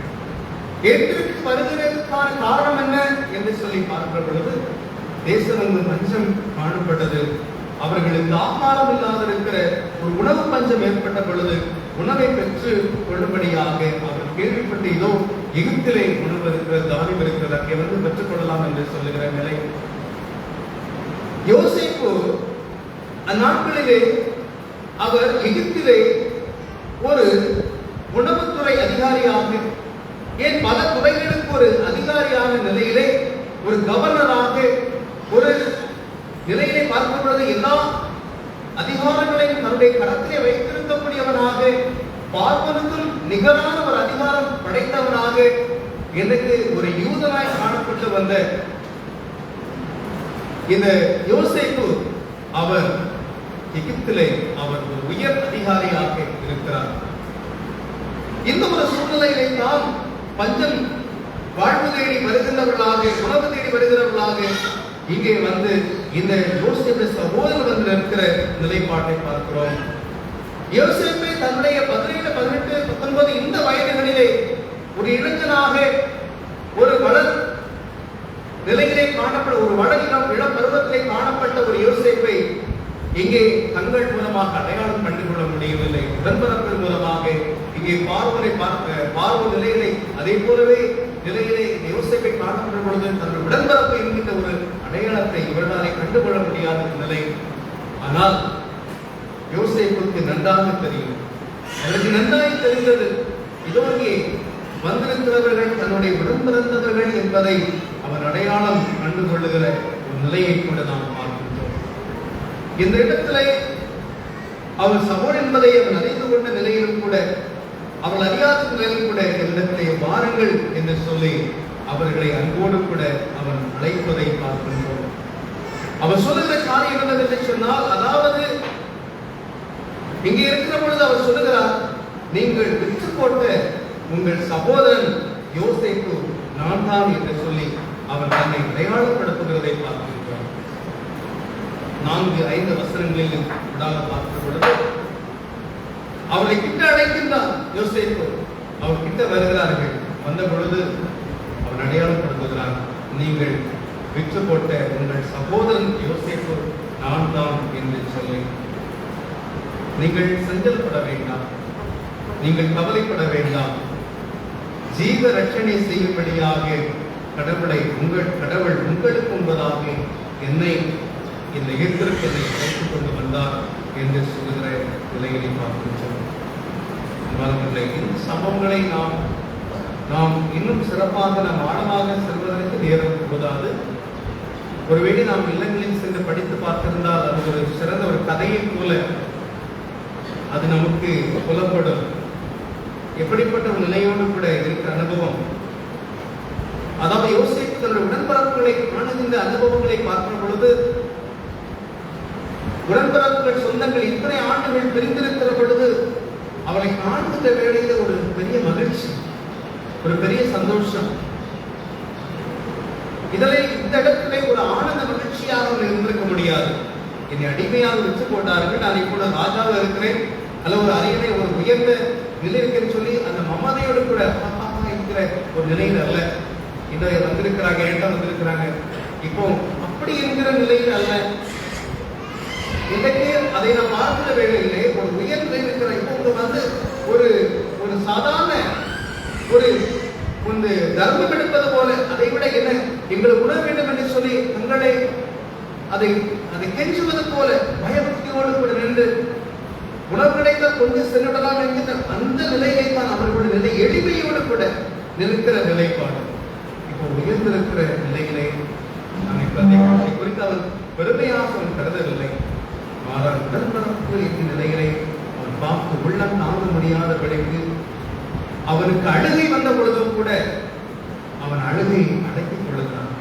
எகிப்திற்கு வருகிறதுக்கான காரணம் என்ன என்று சொல்லி பார்க்கிற பொழுது தேசம் பஞ்சம் காணப்பட்டது. அவர்களுக்கு ஆகாரம் இல்லாத இருக்கிற ஒரு உணவு பஞ்சம் ஏற்பட்ட பொழுது உணவை பெற்று கொள்ளும்படியாக அவர் கேள்விப்பட்டு இதோ எகிப்திலே உணவு இருக்கிறது, தானியம் இருக்கிறது, அங்கே வந்து பெற்றுக் கொள்ளலாம் என்று சொல்லுகிற நிலை. யோசேப்பு அந்நாட்களிலே அவர் எகிப்திலே ஒரு உணவுத்துறை அதிகாரியாக, ஏன் பல துறைகளுக்கு ஒரு அதிகாரியான நிலையிலே, ஒரு கவர்னராக ஒரு நிலையிலே பார்க்கும் பொழுது எல்லா அதிகாரங்களையும் தன்னுடைய கரத்திலே வைத்திருக்கக்கூடியவனாக, பார்ப்பதற்கும் நிகரான ஒரு அதிகாரம் படைத்தவனாக, எனக்கு ஒரு யூதனாய் காணப்பட்டு வந்த இந்த யோசேப்பு அவர் எகிப்திலே அவர் ஒரு உயர் அதிகாரியாக இருக்கிறார். இந்த ஒரு சூழ்நிலையிலே தான் பஞ்சம் வாழ்வு தேடி வருகின்றவர்களாக, உணவு தேடி வருகிறவர்களாக இங்கே வந்து இந்த யோசேப்பு சகோதரர் வந்து இருக்கிற நிலைப்பாட்டை பார்க்கிறோம். யோசேப்பை தன்னுடைய 17, 18, 19 இந்த வயதுகளிலே ஒரு இளைஞனாக ஒரு வளர் நிலையிலே காணப்பட்ட ஒரு இளம் பருவத்திலே காணப்பட்ட ஒரு யோசேப்பை இங்கே தங்கள் மூலமாக அடையாளம் கண்டுகொள்ள முடியவில்லை. உடன்பிறப்புகள் மூலமாக இங்கே பார்வை நிலையிலே அதே போலவே நிலையிலே யோசேப்பை காணப்படும் பொழுது தன்னுடைய உடன்பிறப்பு என்கின்ற ஒரு அடையாளத்தை இவர்களாலே கண்டுகொள்ள முடியாத நிலை. ஆனால் யோசேப்புக்கு நன்றாக தெரியும், அவருக்கு நன்றாக தெரிந்தது இதோ இங்கே வந்திருக்கிறவர்கள் தன்னுடைய உடன்பிறந்தவர்கள் என்பதை அவர் அடையாளம் கண்டுகொள்ளுகிற ஒரு நிலையை கூட நாம் பார்க்கின்றோம். இந்த இடத்திலே அவர் சகோதரன் என்பதை அவன் அறிந்து கொண்ட நிலையிலும் கூட, அவள் அறியாத நிலையில் கூட இடத்திலே வாருங்கள் என்று சொல்லி அவர்களை அன்போடு கூட அவன் அழைப்பதை பார்க்கின்றோம். அவர் சொல்லுகிற காரியம் என்னவென்று சொன்னால், அதாவது இங்கே இருக்கிற பொழுது அவர் சொல்லுகிறார், நீங்கள் விற்று போட்ட உங்கள் சகோதரன் யோசேப்பு நான் தான் என்று சொல்லி அவர் தன்னை அடையாளப்படுத்துகிறதை பார்க்கின்றோம். 4-5 வசனங்களில் விடாக பார்க்கிற பொழுது அவரை கிட்ட அழைக்கின்றார் யோசேப்பு. அவர் கிட்ட வருகிறார்கள். வந்த பொழுது அவன் அடையாளப்படுத்துகிறார், நீங்கள் விற்று போட்ட உங்கள் சகோதரன் யோசேப்பு நான் தான் என்று சொல்லி, நீங்கள் சஞ்சலப்பட வேண்டாம், நீங்கள் கவலைப்பட வேண்டாம், ஜீவ ரட்சணை செய்யும்படியாக கடவுள் உங்களுக்கு முன்பதாக என்னை இந்த எகிப்திற்கு என்னை அழைத்துக் கொண்டு வந்தார் என்று சொல்லுகிற நிலைகளை பார்க்கின்றோம். இந்த சம்பவங்களை நாம் இன்னும் சிறப்பாக நாம் ஆழமாக செல்வதற்கு நேரம் போதாது. ஒருவேளை நாம் இல்லங்களில் சென்று படித்து பார்த்திருந்தால் அது ஒரு சிறந்த ஒரு கதையை போல அது நமக்கு புலப்படும். எப்படிப்பட்ட ஒரு நிலையோடு கூட இருக்கிற அனுபவம், அதாவது யோசேப்பு தன்னுடைய உடன்பிறப்புகளை காணுகின்ற அனுபவங்களை பார்க்கிற பொழுது, உடன்பிறப்புகள் சொந்தங்கள் இத்தனை ஆண்டுகள் பிரிந்திருக்கிற பொழுது அவளை காணுகின்ற வேளையில ஒரு பெரிய மகிழ்ச்சி, ஒரு பெரிய சந்தோஷம். இந்த இடத்திலே ஒரு ஆனந்த மகிழ்ச்சியாக இருந்திருக்க முடியாது. என்னை அடிமையாக வச்சு போட்டார்கள், நான் இப்போது ராஜாவாக இருக்கிறேன் அல்ல ஒரு அரியணை ஒரு உயர்ந்த நிலை இருக்குன்னு சொல்லி அந்த மமதையோடு கூட இருக்கிற ஒரு நிலையில் அல்ல. இன்னும் வந்திருக்கிறாங்க, ஏட்டா வந்திருக்கிறாங்க, இப்போ அப்படி இருக்கிற நிலையில் அல்ல. இன்றைக்கு அதை நாம் பார்க்கிற வேளையிலே ஒரு உயர்ந்த இருக்கிற இப்போ வந்து ஒரு சாதாரண ஒரு தர்மம் எடுப்பது போல, அதை விட என்ன எங்களுக்கு உணர வேண்டும் என்று சொல்லி தங்களை அதை கெஞ்சுவது போல பயபக்தியோடு கூட நின்று உணவு கிடைத்தால் கொஞ்சம் சென்றுவிடலாம் என்கிற அந்த நிலையை தான் அவர்களுடைய நிலை எளிமையோடு கூட நிற்கிற நிலைப்பாடு. இப்போ உயர்ந்திருக்கிற நிலையிலே அதை குறித்து அவர் பெருமையாக கருதவில்லை. மாறாக உடன்பரப்பு என்ற நிலையிலே அவன் பார்த்து உள்ளம் தாங்க முடியாத விடைக்கு அவனுக்கு அழுகை வந்த பொழுதும் கூட அவன் அழுகை அடக்கிக் கொள்ளுகிறான்.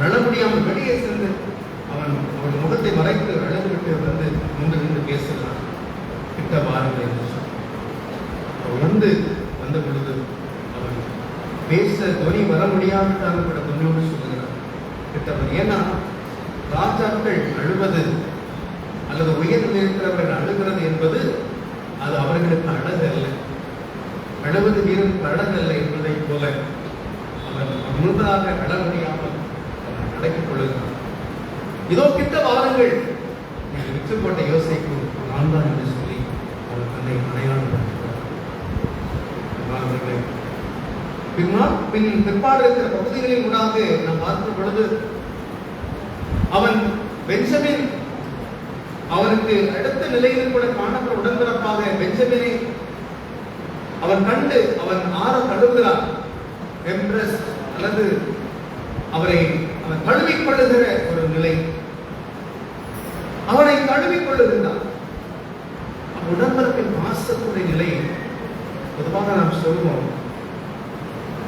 அவன் அழ முடியாமல் வெளியே சென்று அவன் முகத்தை மறைத்து அழகுவிட்டு வந்து நின்று பேசுகிறான். கிட்ட வாருங்கள் என்று சொன்னான். அவன் வந்த பொழுது அவன் பேச துணி வர முடியாவிட்டாலும் கூட துணியோடு சொல்லுகிறான் கிட்டவன். ஏன்னா ராஜாக்கள் அழுவது அல்லது உயர்ந்து இருக்கிறவர்கள் அழுகிறது என்பது அது அவர்களுக்கு அழகு அல்ல, அழுவது வீரனுக்கு அழகு அல்ல என்பதை போல அவன் முழுதாக அழ முடியாமல் அவன் அடக்கிக் கொள்ளுகிறான். இதோ கிட்ட வாருங்கள், நீங்கள் விற்று போட்ட யோசைக்கு நான் தான் என்று சொல்லி அவன் தன்னை அடையாளப்படுத்துகிறான். பிற்பாடு இருக்கிற பகுதிகளின் ஊடாக நாம் பார்க்கும் பொழுது அவன் பெஞ்சமின் அவனுக்கு அடுத்த நிலையில் கூட காணப்பட்ட உடன்பிறப்பாக பெஞ்சமினை அவன் கண்டு அவன் ஆற தழுவுகிறான். அல்லது அவரை அவன் தழுவிக் கொள்ளுகிற ஒரு நிலை, அவனை தழுவிக் கொள்ளுகின்றான். உடன்பிறப்பின் மாசத்துடைய நிலை பொதுவாக நாம் சொல்லுவோம்,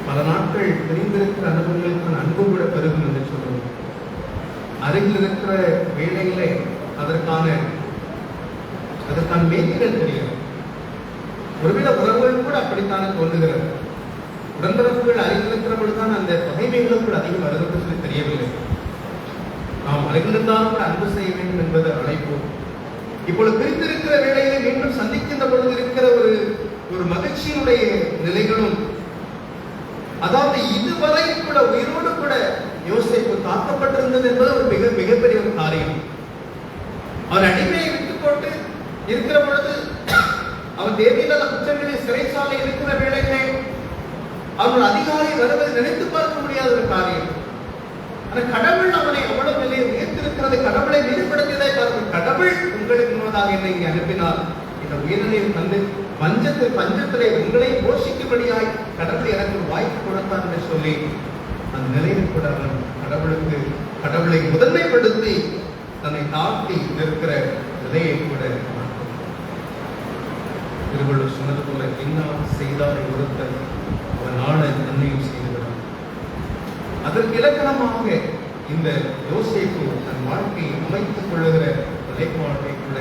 பல நாட்கள் பிரிந்திருக்கிற அனுபவங்களுக்கு அன்பு கூட பெருகும் என்று சொல்லுவோம். அருகில் இருக்கிற வேலையிலே அதற்கான மேன்மைகள் தெரியும். ஒருவித உறவுகள் கூட அப்படித்தானே தோன்றுகிறது. உடன்பிறப்புகள் அருகில் இருக்கிற பொழுதுதான் அந்த பகைமைகளும் கூட அதிகம் வருகிறது சொல்லி தெரியவில்லை. நாம் அருகில் இருந்தாலும் கூட அன்பு செய்ய வேண்டும் என்பது அழைப்பு. இப்பொழுது பிரித்திருக்கிற வேலையை மீண்டும் சந்திக்கின்ற பொழுது இருக்கிற ஒரு மகிழ்ச்சியினுடைய நிலைகளும், அதாவது இதுவரை கூட உயிரோடு கூட யோசேப்பு காக்கப்பட்டிருந்தது என்பது ஒரு மிகப்பெரிய ஒரு காரியம். அவன் அடிமையை விட்டு போட்டு இருக்கிற பொழுது அவன் தேவையில்லாத குற்றங்களை சிறைச்சாலை இருக்கிற வேளையிலே அவன் அதிகாரி வருவதை நினைத்து பார்க்க முடியாத ஒரு காரியம். ஆனால் கடவுள் அவனை அவ்வளவு நிலையை உயர்த்திருக்கிறது. கடவுளை மீதுபடுத்தியதை பார்க்கும். கடவுள் உங்களுக்கு முன்னதாக என்னை இங்கே அனுப்பினார். இந்த உயிரினையும் தந்து பஞ்சத்திலே உங்களை போஷிக்கும்படியாய் கடவுள் எனக்கு ஒரு வாய்ப்பு கொடுத்தார் என்று சொல்லி அந்த நிலையில் கூட அவன் கடவுளை முதன்மைப்படுத்தி தன்னை தாழ்த்தி இருக்கிற நிலையை கூட திருவள்ளுவர் சொன்னது போல, இன்னார் செய்தாரை ஒருத்தர் அவன் ஆள நன்மையும் செய்துவிடும். அதற்கு இலக்கணமாக இந்த யோசேப்பு தன் வாழ்க்கையை அமைத்துக் கொள்ளுகிற நிலைப்பாட்டைக்குள்ள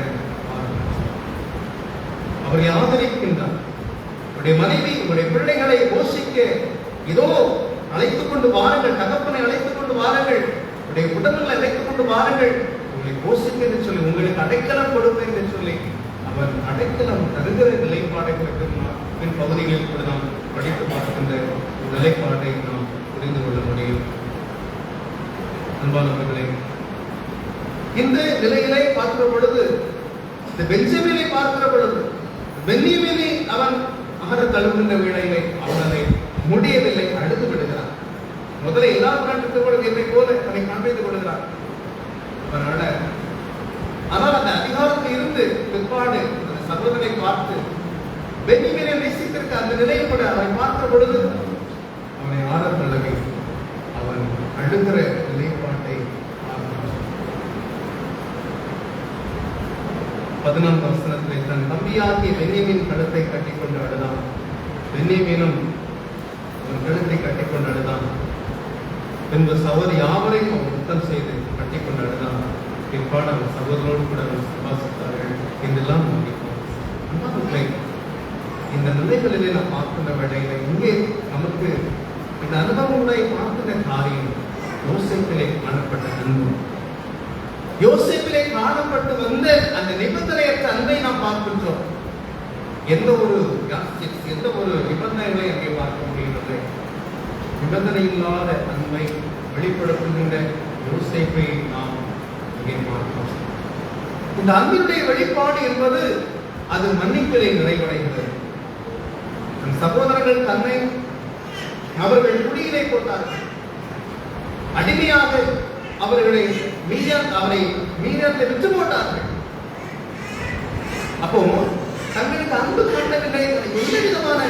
அவரை ஆதரிக்கின்றார். அவருடைய மனைவி, உங்களுடைய பிள்ளைகளை போஷிக்க இதோ அழைத்துக் கொண்டு வாருங்கள், தகப்பனை அழைத்துக் கொண்டு வாருங்கள், உடைய உடல்களை அழைத்துக் கொண்டு வாருங்கள், உங்களை போஷிக்க என்று சொல்லி உங்களுக்கு அடைக்கலம் கொடுப்பேன் என்று சொல்லி அவன் அடைக்கலம் தருகிற நிலைப்பாடுகளுக்கு பின் பகுதிகளில் கூட நாம் படித்து பார்க்கின்ற நிலைப்பாட்டை நாம் புரிந்து கொள்ள முடியும். அன்பானவர்களே, இந்த நிலையிலே பார்க்கிற பொழுது, இந்த பெஞ்சமினை பார்க்கிற பொழுது, பென்யமீனை அவன் அகர தழுவுகின்ற வேளையிலே அவன் அதை முடியவில்லை, அழுது விடுகிறான். முதல்ல எல்லா நாட்டுக்கு என்னை போல அதை காண்பித்துக் கொள்கிறான். ஆனால் அந்த அதிகாரத்தில் இருந்து பிற்பாடு சகோதரனை பார்த்து பென்யமீனை நேசித்திருக்க அந்த நிலையில் கூட அவனை பார்க்கிற பொழுது அவனை ஆற தழுவி அவன் அழுகிற நிலைப்பாட்டை 14 வசனத்திலே தன் தம்பியாகிய பென்யமீன் கழுத்தை கட்டிக்கொண்டு அழுதான். பென்யமீனும் அவன் கழுத்தை கட்டிக்கொண்டு அழுதான். பின்பு சகோதரி யாவரையும் அவன் யுத்தம் செய்து கட்டிக்கொண்டு அழுதான். பிற்பாடு அவன் சகோதரோடு கூட அவன் சம்பாசித்தார்கள். இதெல்லாம் இந்த நிலைகளிலே நாம் பார்க்கின்ற வேளையில இங்கே நமக்கு இந்த அனுபவங்களை பார்க்கின்ற காரியம் யோசேப்பிலே காணப்பட்ட அன்பு, யோசேப்பிலே காணப்பட்டு வந்த அந்த நிபந்தனையற்ற அன்பை நாம் பார்க்கின்றோம். எந்த ஒரு நிபந்தனைகளை அங்கே பார்க்க முடிகிறது? நிபந்தனை இல்லாத அன்பை வெளிப்படுத்துகின்ற யோசேப்பை நாம் இங்கே பார்க்கிறோம். இந்த அன்பினுடைய வெளிப்பாடு என்பது அது மன்னிப்பிலே நிறைவடைகிறது. சகோதரர்கள் தன்னை அவர்கள் குடியிலே போட்டார்கள், அடிமையாக அவரை மீனத்தை விட்டு போட்டார்கள். அப்போ தங்களுக்கு அன்பு காட்டவில்லை, எந்த விதமான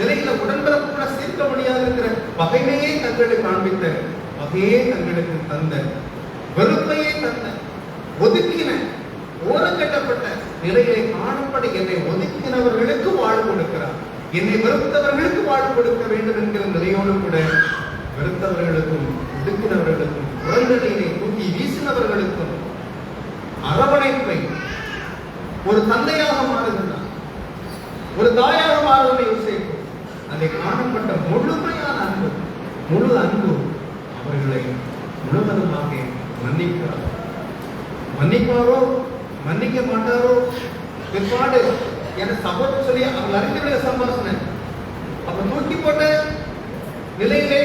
நிலையில உடன்பிறப்பு கூட சேர்க்க முடியாது இருக்கிற பகைமையே தங்களுக்கு காண்பித்த, பகையே தங்களுக்கு தந்த, வெறுப்பையே தந்த, ஒதுக்கின, ஓரங்கட்டப்பட்ட நிலையிலே காணப்பட என்னை ஒதுக்கினவர்களுக்கு வாழ்வு கொடுக்கிறார், என்னை வெறுத்தவர்களுக்கு வாழ்வு கொடுக்க வேண்டும் என்கிற நிலையோடு கூட வெறுத்தவர்களுக்கும் ஒடுக்கினவர்களுக்கும் குரல்களிலே தூக்கி வீசினவர்களுக்கும் அரவணைப்பை ஒரு தந்தையாக மாறுகிறார், ஒரு தாயாக மாறுவதை யோசிக்கும். அதை காணப்பட்ட முழுமையான அன்பு, முழு அன்பு அவர்களை முழுவதுமாக மன்னிக்கிறார். மன்னிப்பாரோ மன்னிக்க மாட்டாரோ பிற்பாடு என சகோதரர் சொல்லி அவங்க அறிஞருடைய சம்பாஷணை அப்ப தூக்கி போட்ட நிலையிலே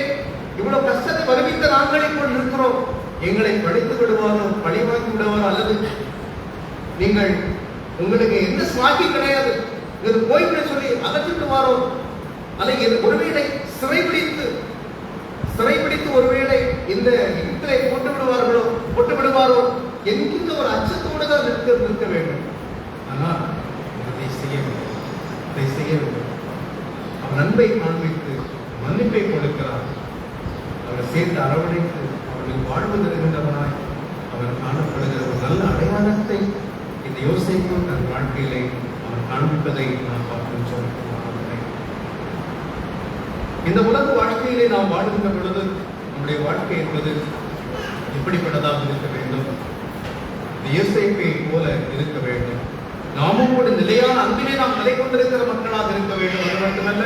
இவ்வளவு கஷ்டத்தை வருவித்த நாங்களே போல் இருக்கிறோம், எங்களை படித்து விடுவாரோ பழி வாங்கி விடுவாரோ, அல்லது நீங்கள் உங்களுக்கு எந்த சுவாக்கி கிடையாது இது போய்விட சொல்லி அகற்றிவிடுவாரோ, அல்லது ஒருவேளை சிறைப்பிடித்து ஒருவேளை இந்த இடத்திலே போட்டு விடுவாரோ என்கின்ற ஒரு அச்சத்தோடு தான் நிற்க வேண்டும். ஆனால் அதை செய்யவில்லை. அவர் அன்பை காண்பித்து மன்னிப்பை கொடுக்கிறார். அவரை சேர்த்து அரவணைத்து அவர்களுக்கு வாழ்வு தருகின்றவனாய் அவர் காணப்படுகிற ஒரு நல்ல அடையாளத்தை இந்த யோசேப்பு தன் வாழ்க்கையிலே அவர் காண்பிப்பதை நாம் பார்க்கின்றோம். இந்த உலக வாழ்க்கையிலே நாம் வாழ்கின்ற பொழுது நம்முடைய வாழ்க்கை என்பது எப்படிப்பட்டதாக இருக்க வேண்டும்? யோசேப்பை போல இருக்க வேண்டும். நாமும் கூட நிலையான அன்பினை நாம் நிலை கொண்டிருக்கிற மக்களாக இருக்க வேண்டும். அது மட்டுமல்ல,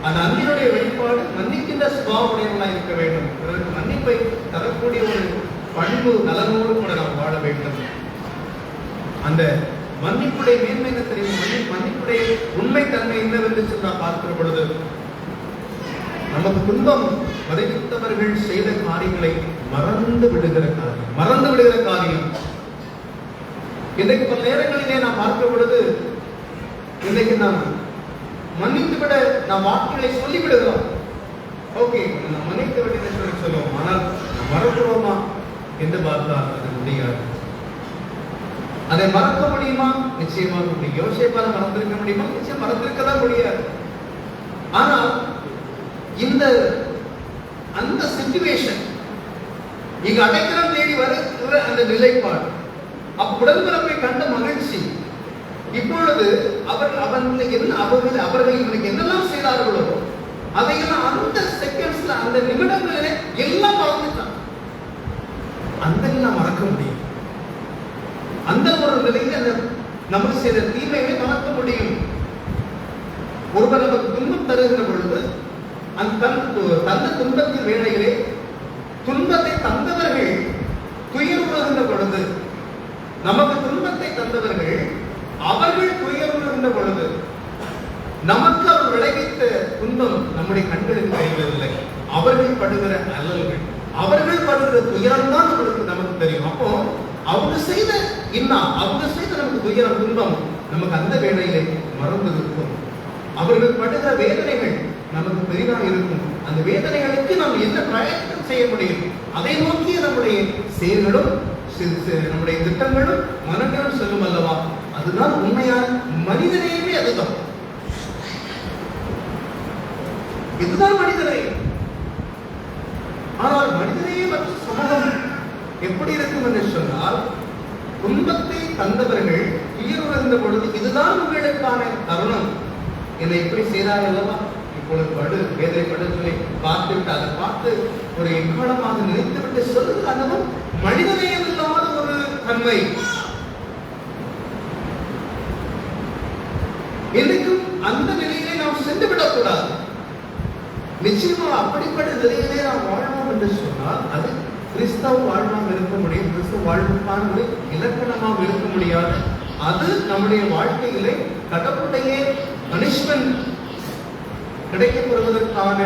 அந்த அன்பினுடைய வெளிப்பாடு மன்னிக்கின்ற சுபாவுடையவர்களாக இருக்க வேண்டும். பிறகு மன்னிப்பை தரக்கூடிய ஒரு பண்பு நலனோடு கூட நாம் வாழ வேண்டும். அந்த மன்னிப்புடைய மேன்மை என்ன தெரியும்? மன்னிப்புடைய உண்மை தன்மை என்னவென்று நாம் பார்க்கிற பொழுது நமக்கு துன்பம் வரைவித்தவர்கள் செய்த காரியங்களை மறந்து விடுகிற காரியம். இன்றைக்கு பல நேரங்களிலே நாம் பார்க்கும் பொழுது இன்றைக்கு நாம் மன்னித்து விட நாம் வார்த்தைகளை சொல்லி விடுகிறோம். ஓகே, நாம் மன்னித்து விட சொல்லுவோம். ஆனால் நாம் மறக்கிறோமா என்று பார்த்தால் அது முடியாது. அதை மறக்க முடியுமா? நிச்சயமாக முடியும். யோசேப்பால மறந்திருக்க முடியுமா? நிச்சயம் மறந்திருக்கதான் முடியாது. ஆனால் அந்த சிச்சுவேஷன் இங்கு அடைக்கலம் தேடி வருகிற அந்த நிலைப்பாடு, உடன்பிறப்பை கண்ட மகிழ்ச்சி, இப்பொழுது அவர்கள் இவனுக்கு என்னெல்லாம் செய்தார்களோ அதையெல்லாம் அந்த செகண்ட்ஸ்ல அந்த நிமிடங்களிலே எல்லாம் மறந்துட்டான். அந்த மறக்க முடியும். அந்த ஒரு நிலையில நமக்கு செய்த தீமையை மறக்க முடியும். ஒருவர் நமக்கு துன்பம் தருகிற பொழுது தந்த துன்பத்தின் வேளையிலே துன்பத்தை தந்தவர்கள் துயருகின்ற பொழுது, நமக்கு துன்பத்தை தந்தவர்கள் அவர்கள் துயருகின்ற பொழுது நமக்கு அவர் விளைவித்த துன்பம் நம்முடைய கண்களுக்கு தெரிவதில்லை. அவர்கள் படுகிற அல்லல்கள், அவர்கள் படுகிற துயரம் தான் நமக்கு தெரியும். அப்போ அவங்க செய்த நமக்கு துயரம் துன்பம் நமக்கு அந்த வேளையிலே மறந்து இருக்கும். அவர்கள் படுகிற வேதனைகள் நமக்கு பெரிதாக இருக்கும். அந்த வேதனைகளுக்கு நாம் என்ன பிரயத்தனம் செய்ய முடியும்? அதை நோக்கிய நம்முடைய செயல்களும் நம்முடைய திட்டங்களும் மனங்களும் செல்லும் அல்லவா? அதுதான் உண்மையான மனிதனையுமே. அதுதான் இதுதான் மனிதநேயம். ஆனால் மனிதநேயம் மற்ற சமூகம் எப்படி இருக்கும் என்று சொன்னால், துன்பத்தை தந்தவர்கள் உயர்ந்த பொழுது இதுதான் உங்களுக்கான தருணம், என்னை எப்படி செய்தார் அல்லவா, இப்பொழுது படு வேதனைப்படு சொல்லி பார்த்துவிட்டு அதை பார்த்து ஒரு எக்காலமாக நினைத்து விட்டு சொல்லுகிற அனுபவம் மனிதநேயம் இல்லாத ஒரு தன்மை. எனக்கும் அந்த நிலையிலே நாம் சென்று விடக்கூடாது. நிச்சயமா அப்படிப்பட்ட நிலையிலே நாம் வாழணும் என்று சொன்னால் அது கிறிஸ்தவ வாழ்வாக இருக்க முடியும். கிறிஸ்தவ வாழ்வுக்கான ஒரு இலக்கணமாக இருக்க முடியாது. அது நம்முடைய வாழ்க்கையிலே கடவுளுடைய பனிஷ்மென்ட் கிடைக்கப்படுவதற்கான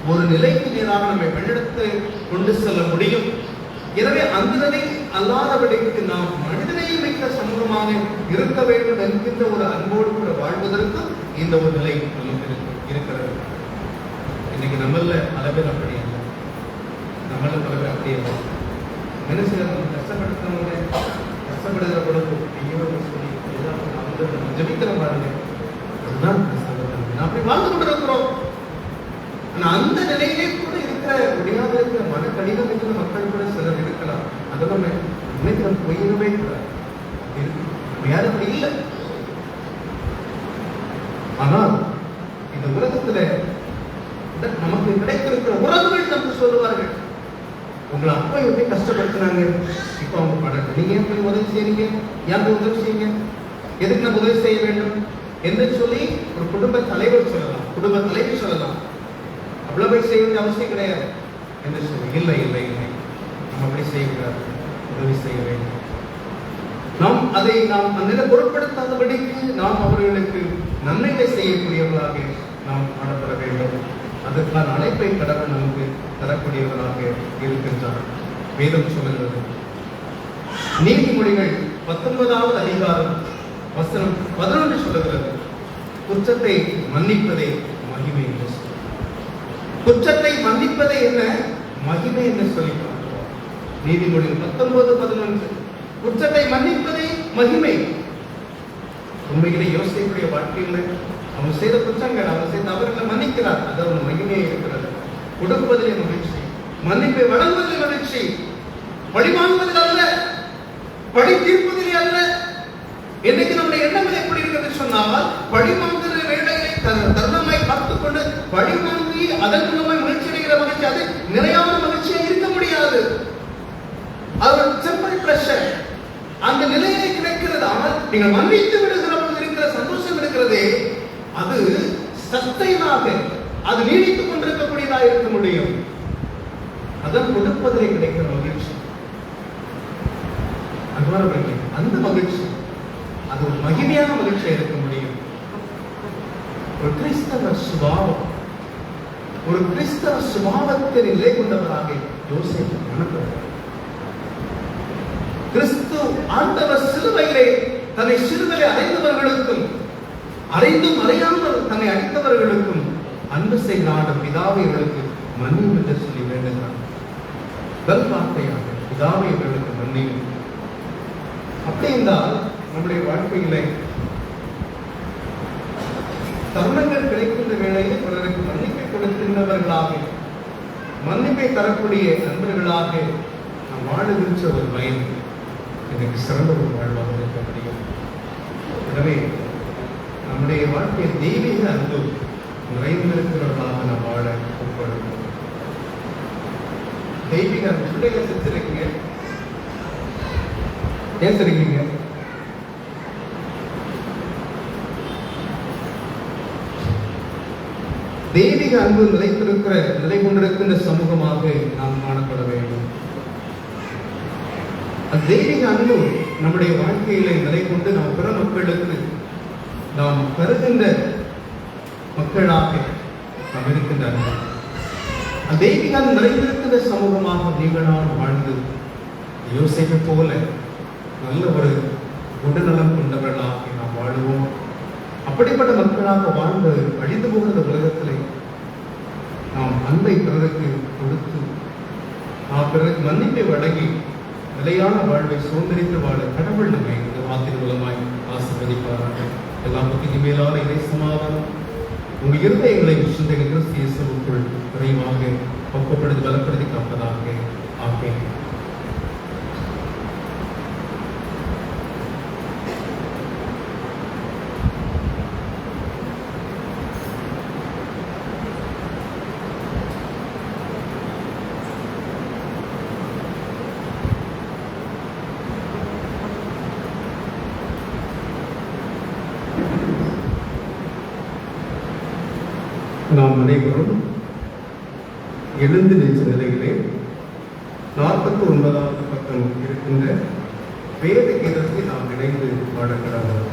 ஒரு நிலைக்கு நேராக நம்மை வெள்ளெடுத்து கொண்டு செல்ல முடியும். எனவே அந்த நிலை அல்லாதபடிக்கு நாம் மனிதனையும் மிக்க சமூகமாக இருக்க வேண்டும் என்கின்ற ஒரு அன்போடு கூட வாழ்வதற்கு இந்த ஒரு நிலை நமக்கு இருக்கிறது. இன்னைக்கு நம்மள பல பேர் அப்படி இல்லை, நம்மள பல பேர் அப்படி இல்லை. என்ன செய்யணும்? கஷ்டப்படுத்துறவங்க கஷ்டப்படுகிற பொழுது ஐயோ சொல்லி எல்லாம் அவங்க ஜபிக்கிற பாருங்க, அதுதான் அப்படி வாழ்ந்து கொண்டிருக்கிறோம். ஆனா அந்த நிலையிலே கூட இருக்கிற முடியாத இருக்கிற மன கடினம் இருக்கிற மக்கள் கூட சிலர் இருக்கலாம். அதெல்லாம் இன்னைக்கு நம்ம பொய்யவே கூடாது. யாரும் அப்படி இல்லை. ஆனால் இந்த உலகத்துல நமக்கு கிடைத்திருக்கிற உறவுகள் நமக்கு சொல்லுவார்கள், நீங்க ஏன் போய் உதவி செய்றீங்க, ஏன் போய் உதவி செய்யுங்க, எதுக்கு நம்ம உதவி செய்ய வேண்டும் என்று சொல்லி ஒரு குடும்ப தலைவர் சொல்லலாம், குடும்ப தலைவி சொல்லலாம். அவ்வளவு போய் செய்ய வேண்டிய அவசியம் கிடையாது என்று சொல்லி, இல்லை இல்லை இல்லை, நம்ம அப்படி செய்யக்கூடாது, உதவி செய்ய வேண்டும். நாம் அதை அந்நிலை பொருட்படுத்தாதபடிக்கு நாம் அவர்களுக்கு நன்மைகளை செய்யக்கூடியவர்களாக நாம் காணப்பட வேண்டும். அதற்கான அழைப்பை கடவுள் நமக்கு தரக்கூடியவர்களாக இருக்கின்றார். வேதம் சொல்லுகிறது, நீதிமொழிகள் 19வது அதிகாரம் வசனம் 11 சொல்லுகிறது, குற்றத்தை மன்னிப்பதே மகிமை என்று சொல்லி. குற்றத்தை மன்னிப்பதே என்ன மகிமை என்று சொல்லி பார்க்கிறோம். நீதிமொழிகள் 19:11, குற்றத்தை மன்னிப்பதே மகிமை. உண்மையிலே யோசிக்கக்கூடிய வாழ்க்கையில் அவன் செய்த குற்றங்கள், அவன் செய்த தவறுகளை மன்னிக்கிறார், அது அவன் மகிமையை இருக்கிறது. கொடுப்பதிலே மகிழ்ச்சி, மன்னிப்பை வழங்குவதில் மகிழ்ச்சி, பழி வாங்குவதில் அல்ல, பழி தீர்ப்பதிலே அல்ல. என்னைக்கு நம்முடைய எண்ணங்கள் எப்படி இருக்கிறது சொன்னால், பழி வாங்குகிற வேலையை தருணமாய் பார்த்துக்கொண்டு பழி வாங்கி அதன் மூலமாய் மகிழ்ச்சி அடைகிற மகிழ்ச்சி, அது நிறையான மகிழ்ச்சியாக இருக்க முடியாது. அது சிம்பிள் பிரஷர் அந்த நிலையிலே கிடைக்கிறது. ஆனால் நீங்கள் மன்னித்து விடுகிற போது இருக்கிற சந்தோஷம் இருக்கிறதே, அது சஸ்டைனாக, அது நீடித்துக் கொண்டிருக்கக்கூடியதாக இருக்க முடியும். அதன் கொடுப்பதிலே கிடைக்கிற மகிழ்ச்சி, அந்த மகிழ்ச்சி அது ஒரு மகிமையான மகிழ்ச்சியாக இருக்க முடியும். ஒரு கிறிஸ்தவ சுபாவம், ஒரு கிறிஸ்தவ சுபாவத்தில் நிலை கொண்டவராக யோசேப்பு காணப்படுகிறார். கிறிஸ்து ஆண்டவர் சிலுவையிலே தன்னை சிலுவையிலே அறைந்தவர்களுக்கும் அறைந்தும் அறையாமல் தன்னை அடித்தவர்களுக்கும் அன்பு செய்கிற பிதாவை இவர்களுக்கு மன்னியும் என்று சொல்லி வேண்டுகிறார். முதல் வார்த்தையாக பிதாவை இவர்களுக்கு மன்னியும். அப்படி என்றால் நம்முடைய வாழ்க்கையிலே தருணங்கள் கிடைக்கின்ற வேளையில் பிறருக்கு மன்னிப்பை கொடுக்கின்றவர்களாக, மன்னிப்பை தரக்கூடிய நண்பர்களாக நாம் வாழுகின்ற ஒரு வயது எனக்கு சிறந்த ஒரு வாழ்வாக இருக்க முடியும். எனவே நம்முடைய வாழ்க்கையில் தெய்வீக அன்பு நிறைந்திருக்கிறவர்களாக நாம் வாழ ஒப்புக்கொள்வோம். தெய்வீக அன்பு பிள்ளைகளை செஞ்சிருக்கீங்க, ஏன் சரிங்க? தெய்வீக அன்பு நிலை கொண்டிருக்கின்ற சமூகமாக நாம் காணப்பட வேண்டும். தெய்வீக அன்பு நம்முடைய வாழ்க்கையிலே நிலை கொண்டு நாம் பிற மக்களுக்கு நாம் பெறுகின்ற மக்களாக நாம் இருக்கின்ற தெய்வீக அன்பு நிறைந்திருக்கின்ற சமூகமாக நீங்களால் வாழ்ந்து யோசிப்பை போல நல்ல ஒரு குணநலம் கொண்டவர்களாக நாம் வாழுவோம். அப்படிப்பட்ட மக்களாக வாழ்ந்து அழிந்து போகிற உலகத்திலே நாம் அன்பை பிறருக்கு கொடுத்து நாம் பிறருக்கு மன்னிப்பை வழங்கி நிலையான வாழ்வை சுதந்திரித்து வாழ கடவுள் நம்மை இந்த வார்த்தை மூலமாய் ஆசீர்வதிப்பாராக. எல்லாம் பற்றி மேலான இறை சமாதானம் உங்கள் இருதயங்களை சிந்தைகள் கிறிஸ்து இயேசுவுக்குள் விரைவாக ஒப்பப்படுத்தி பலப்படுத்தி காப்பதாக. ஆமென். நாம் அனைவரும் எழுந்து நின்ற நிலையிலே 49வது பக்கம் இருக்கின்ற வேத கீதத்தை நாம் இணைந்து பாடக்கிறோம்.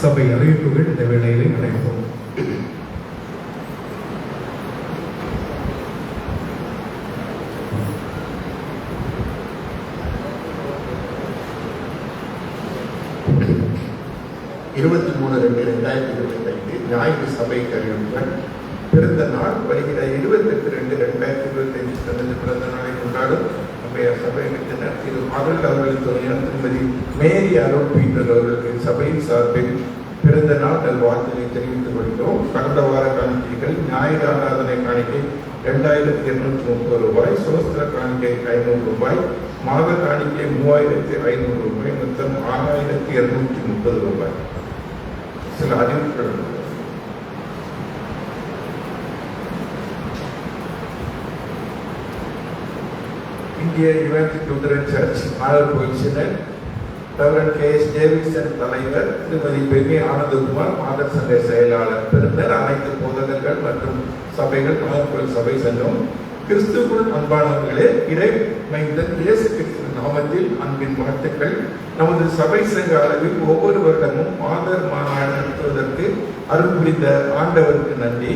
சபை அறிவிப்புகள் இந்த வேளையிலே நடைபெறும். இருபத்தி 3/2/2025 ஞாயிறு சபை அறிவிப்புகள். பிறந்த நாள் வருகிற 28/2/2025 தனது பிறந்த நாளை கொண்டாடும் நம்முடைய சபையினர் திரு அருள் அவர்கள் துணையான திருமதி மேரி அருள் பீட்டர் அவர்களுக்கு சபையின் சார்பில் பிறந்த நாள் நல்வாழ்த்தினை தெரிவித்துக் கொள்கிறோம். கடந்த வார காணிக்கைகள் ஞாயிறு ஆராதனை காணிக்கை 2230 ரூபாய், சுதந்திர காணிக்கை 500 ரூபாய், மாத காணிக்கை 3500 ரூபாய், மொத்தம் 6230 ரூபாய். சில அறிவிப்புகள் இந்திய யுனைடெட் லூதரன் சர்ச் ஆலர்கோயில் சினர் ரெவரண்ட் K.S. டேவிட்சன் தலைவர், திருமதி பெரிய ஆனந்தகுமார் மாதர் சங்க செயலாளர், பெருந்தர் அனைத்து போதகர்கள் மற்றும் சபைகள் ஆலர்கோயில் சபை சங்கம். கிறிஸ்துவுக்குள் அன்பானவர்களே, இறை மைந்தன் இயேசு கிறிஸ்து நாமத்தில் அன்பின் வாழ்த்துக்கள். நமது சபை சங்க அளவில் ஒவ்வொரு வருடமும் மாதர் மாநாடு நடத்துவதற்கு அருள் புரிந்த ஆண்டவருக்கு நன்றி.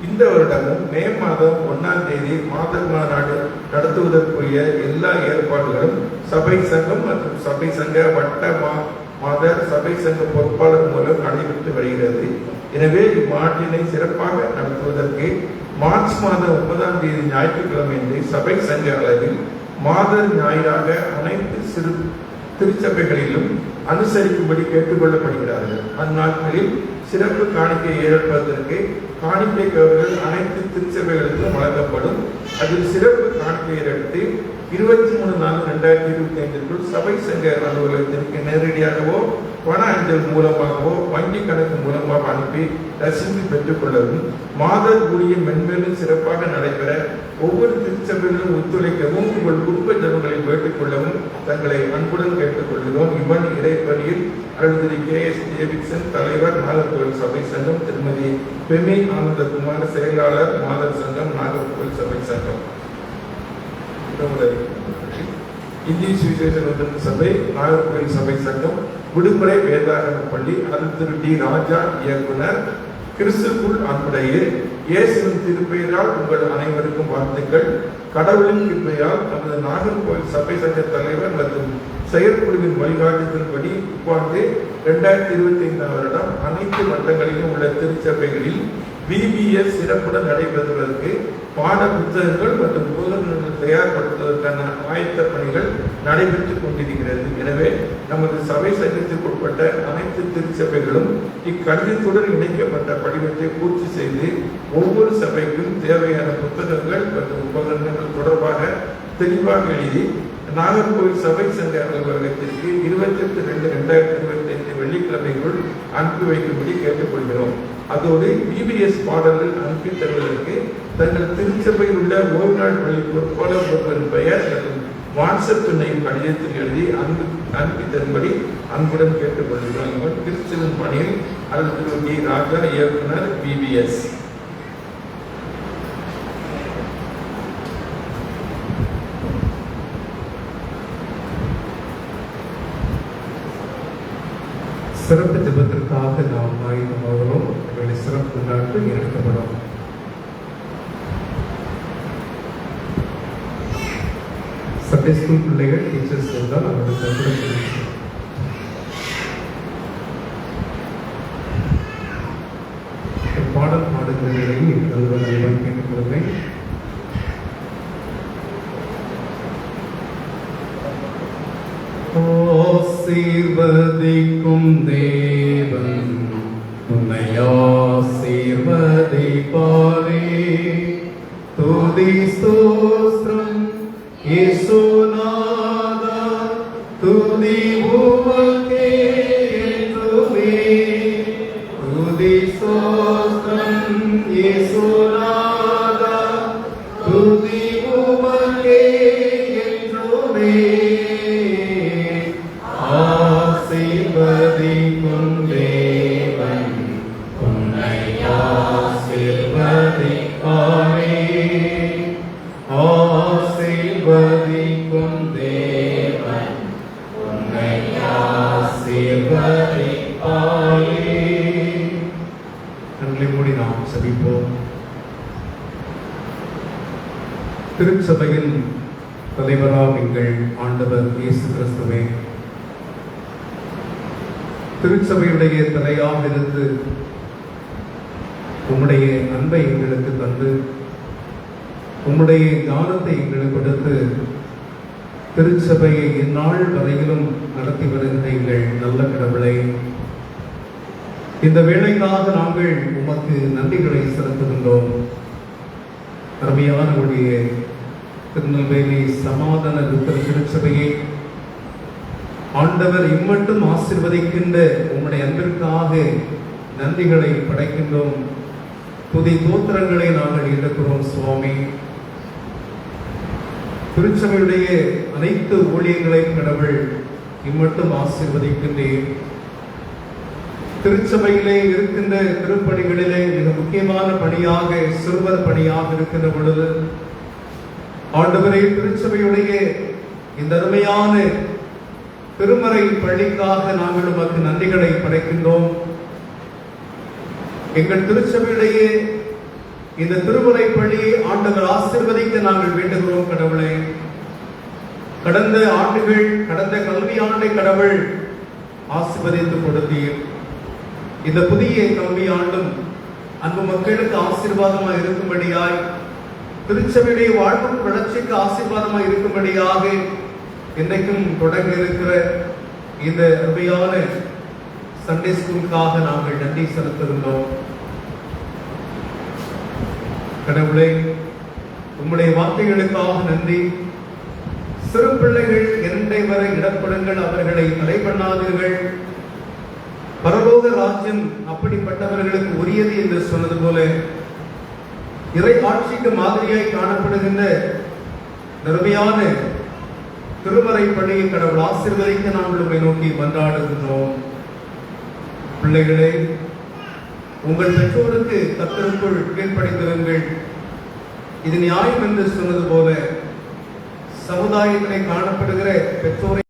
இந்த வருடமும் மே மாதம் 1ஆம் தேதி மாதர் மாநாடு நடத்துவதற்குரிய எல்லா ஏற்பாடுகளும் சபை சங்கம் மற்றும் சபை சங்க வட்ட மாதர் சபை சங்க பொறுப்பாளர் மூலம் நடைபெற்று வருகிறது. எனவே இம்மாட்டினை சிறப்பாக நடத்துவதற்கு மார்ச் மாதம் 9ஆம் தேதி ஞாயிற்றுக்கிழமை சபை சங்க அளவில் மாதர் ஞாயிறாக அனைத்து திருச்சபைகளிலும் அனுசரிக்கும்படி கேட்டுக்கொள்ளப்படுகிறார்கள். அந்நாட்களில் சிறப்பு காணிக்கை ஏற்பதற்கு காணிக்கை கவர்கள் அனைத்து திருச்சபைகளுக்கும் வழங்கப்படும். அதில் சிறப்பு காணிக்கையை எடுத்து 23/4/2025 சபை சங்க அலுவலகத்திற்கு நேரடியாகவோ பண அஞ்சல் மூலமாகவோ வங்கி கணக்கு மூலமாக அனுப்பி ரசீது பெற்றுக் கொள்ளவும், மாத ஊழியம் மென்மேலும் சிறப்பாக நடைபெற ஒவ்வொரு திருச்சபைகளும் ஒத்துழைக்கவும் உங்கள் குடும்ப ஜனங்களை வேண்டிக் கொள்ளவும் தங்களை அன்புடன் கேட்டுக்கொள்கிறோம். இவன் இறைப்பணியில் அருள்திரு K.S. டேவிட்சன், தலைவர், நாகர்கோவில் சபை சங்கம், திருமதி பெமி ஆனந்தகுமார், செயலாளர், மாதர் சங்கம், நாகர்கோவில் சபை சங்கம். இந்திய சுவிசேஷ சபை, நாகர்கோவில் சபை சங்கம், விடுமுறை வேதாகம பள்ளி, அருள்திரு டி. ராஜா இயக்குனர். கிறிஸ்துக்குள் அன்புடைய இயேசுவின் திருப்பெயரால் உங்கள் அனைவருக்கும் வாழ்த்துக்கள். கடவுளின் கிருபையால் நமது நாகர்கோவில் சபை சங்க தலைவர் மற்றும் செயற்குழுவின் வழிகாட்டுதல்படி இவ்வாண்டு 2025 வருடம் அனைத்து மட்டங்களிலும் உள்ள திருச்சபைகளில் VBS சிறப்புடன் நடைபெறுவதற்கு பாட புத்தகங்கள் மற்றும் உபகரணங்கள் தயார்படுத்துவதற்கான ஆயத்த பணிகள் நடைபெற்றுக் கொண்டிருக்கிறது. எனவே நமது சபை சங்கத்திற்குட்பட்ட அனைத்து திருச்சபைகளும் இக்கடிதத்துடன் இணைக்கப்பட்ட படிவத்தை பூர்த்தி செய்து ஒவ்வொரு சபைக்கும் தேவையான புத்தகங்கள் மற்றும் உபகரணங்கள் தொடர்பாக தெளிவாக எழுதி நாகர்கோவில் சபை சங்க அலுவலகத்திற்கு 28/2/2025 வெள்ளிக்கிழமைக்குள் அனுப்பி வைக்கும்படி கேட்டுக்கொள்கிறோம். அதோடு VBS பாடல்கள் அனுப்பி தருவதற்கு தங்கள் திருச்சபையில் உள்ள ஓய்வு நாள் பள்ளி பொறுப்பாளர் ஒருவரின் பெயர் மற்றும் வாட்ஸ்அப் துணையின் கடிதத்தில் எழுதி அனுப்பி தரும்படி அன்புடன் கேட்டுக்கொள்கிறோம். இவர் திருச்செவின் பணியில் அருள்திரு டி. ராஜா இயக்குனர், VBS. சிறப்பு ஜெபத்திற்காக நாம் ஆயுதமாகிறோம். எங்களுடைய சிறப்பு நாட்கள் இணைக்கப்படும். சண்டே ஸ்கூல் பிள்ளைகள் டீச்சர்ஸ் இருந்தால் அவர்களுக்கு பாடல் பாடுகிற நிலையில் அலுவலகம் கேட்டுக்கொள்வேன். ஆசீர்வதிக்கும் தேவன் உன்னை ஆசீர்வதிப்பாரே. துதி ஸ்தோத்திரம் இயேசுநாதா, துதி உமக்கே என்றுமே. துதி ஸ்தோத்திரம் இயேசுநாதா, துதி உமக்கே என்றுமே. ஆசீர்வதிக்கும் தேவன் உன்னை ஆசீர்வதிப்பாரே. ஆசீர்வதிக்கும் தேவன் உன்னை ஆசீர்வதிப்பாரே. கண்களை மூடி நாம் செபிப்போம். திருச்சபையின் தலைவராம் எங்கள் ஆண்டவர் இயேசு கிறிஸ்துவே, திருச்சபையுடைய தலையாக இருந்து உம்முடைய அன்பை எங்களுக்கு தந்து உம்முடைய ஞானத்தை எங்களுக்கு கொடுத்து திருச்சபையை இந்நாள் வரையிலும் நடத்தி வருகின்ற எங்கள் நல்ல கடவுளை, இந்த வேளைக்காக நாங்கள் உமக்கு நன்றிகளை செலுத்துகின்றோம். அருமையான உடைய திருநெல்வேலி சமாதான திருச்சபையை ஆண்டவர் இம்மட்டும் ஆசீர்வதிக்கின்ற உம்முடைய அன்பிற்காக நன்றிகளை படைக்கின்றோம். துதி தோத்திரங்களை நாங்கள் எடுக்கிறோம் சுவாமி. திருச்சபையுடைய அனைத்து ஊழியங்களையும் கடவுள் இம்மட்டும் ஆசீர்வதிக்கின்றேன். திருச்சபையிலே இருக்கின்ற திருப்பணிகளிலே மிக முக்கியமான பணியாக சிறுவர் பணியாக இருக்கின்ற பொழுது ஆண்டவரே, திருச்சபையுடைய இந்த அருமையான திருமறை பள்ளிக்காக நாங்கள் உமக்கு நன்றிகளை படைக்கின்றோம். எங்கள் திருச்சபையிலேயே இந்த திருமறை பள்ளியை ஆண்டவர் ஆசீர்வதிக்க நாங்கள் வேண்டுகிறோம் கடவுளே. கடந்த ஆண்டுகள், கடந்த கல்வி ஆண்டை கடவுள் ஆசீர்வதித்து கொடுத்தீர். இந்த புதிய கல்வி ஆண்டும் அன்பு மக்களுக்கு ஆசீர்வாதமாக இருக்கும்படியாய், திருச்சபையுடைய வாழ்வு வளர்ச்சிக்கு ஆசீர்வாதமாக இருக்கும்படியாக இன்றைக்கும் தொடங்க இருக்கிற இந்த அருமையான சண்டே ஸ்கூலுக்காக நாங்கள் நன்றி செலுத்துகின்றோம். கடவுளே, உம்முடைய வார்த்தைகளுக்காக நன்றி. சிறு பிள்ளைகள் இரண்டை வரை இடப்படுங்கள், அவர்களை தடை பண்ணாதீர்கள், பரலோக ராஜ்யம் அப்படிப்பட்டவர்களுக்கு உரியது என்று சொன்னது போல இறை ஆட்சிக்கு மாதிரியாய் காணப்படுகின்ற நிறுமையான திருமறை பணியை கடவுள் ஆசீர்வதிக்க நாங்கள் உம்மை நோக்கி மன்றாடுகின்றோம். பிள்ளைகளே, உங்கள் பெற்றோருக்கு கர்த்தருக்குள் கீழ்ப்படிந்திருங்கள். இது நியாயம் என்று சொன்னது போல சமுதாயத்திலே காணப்படுகிற பெற்றோரை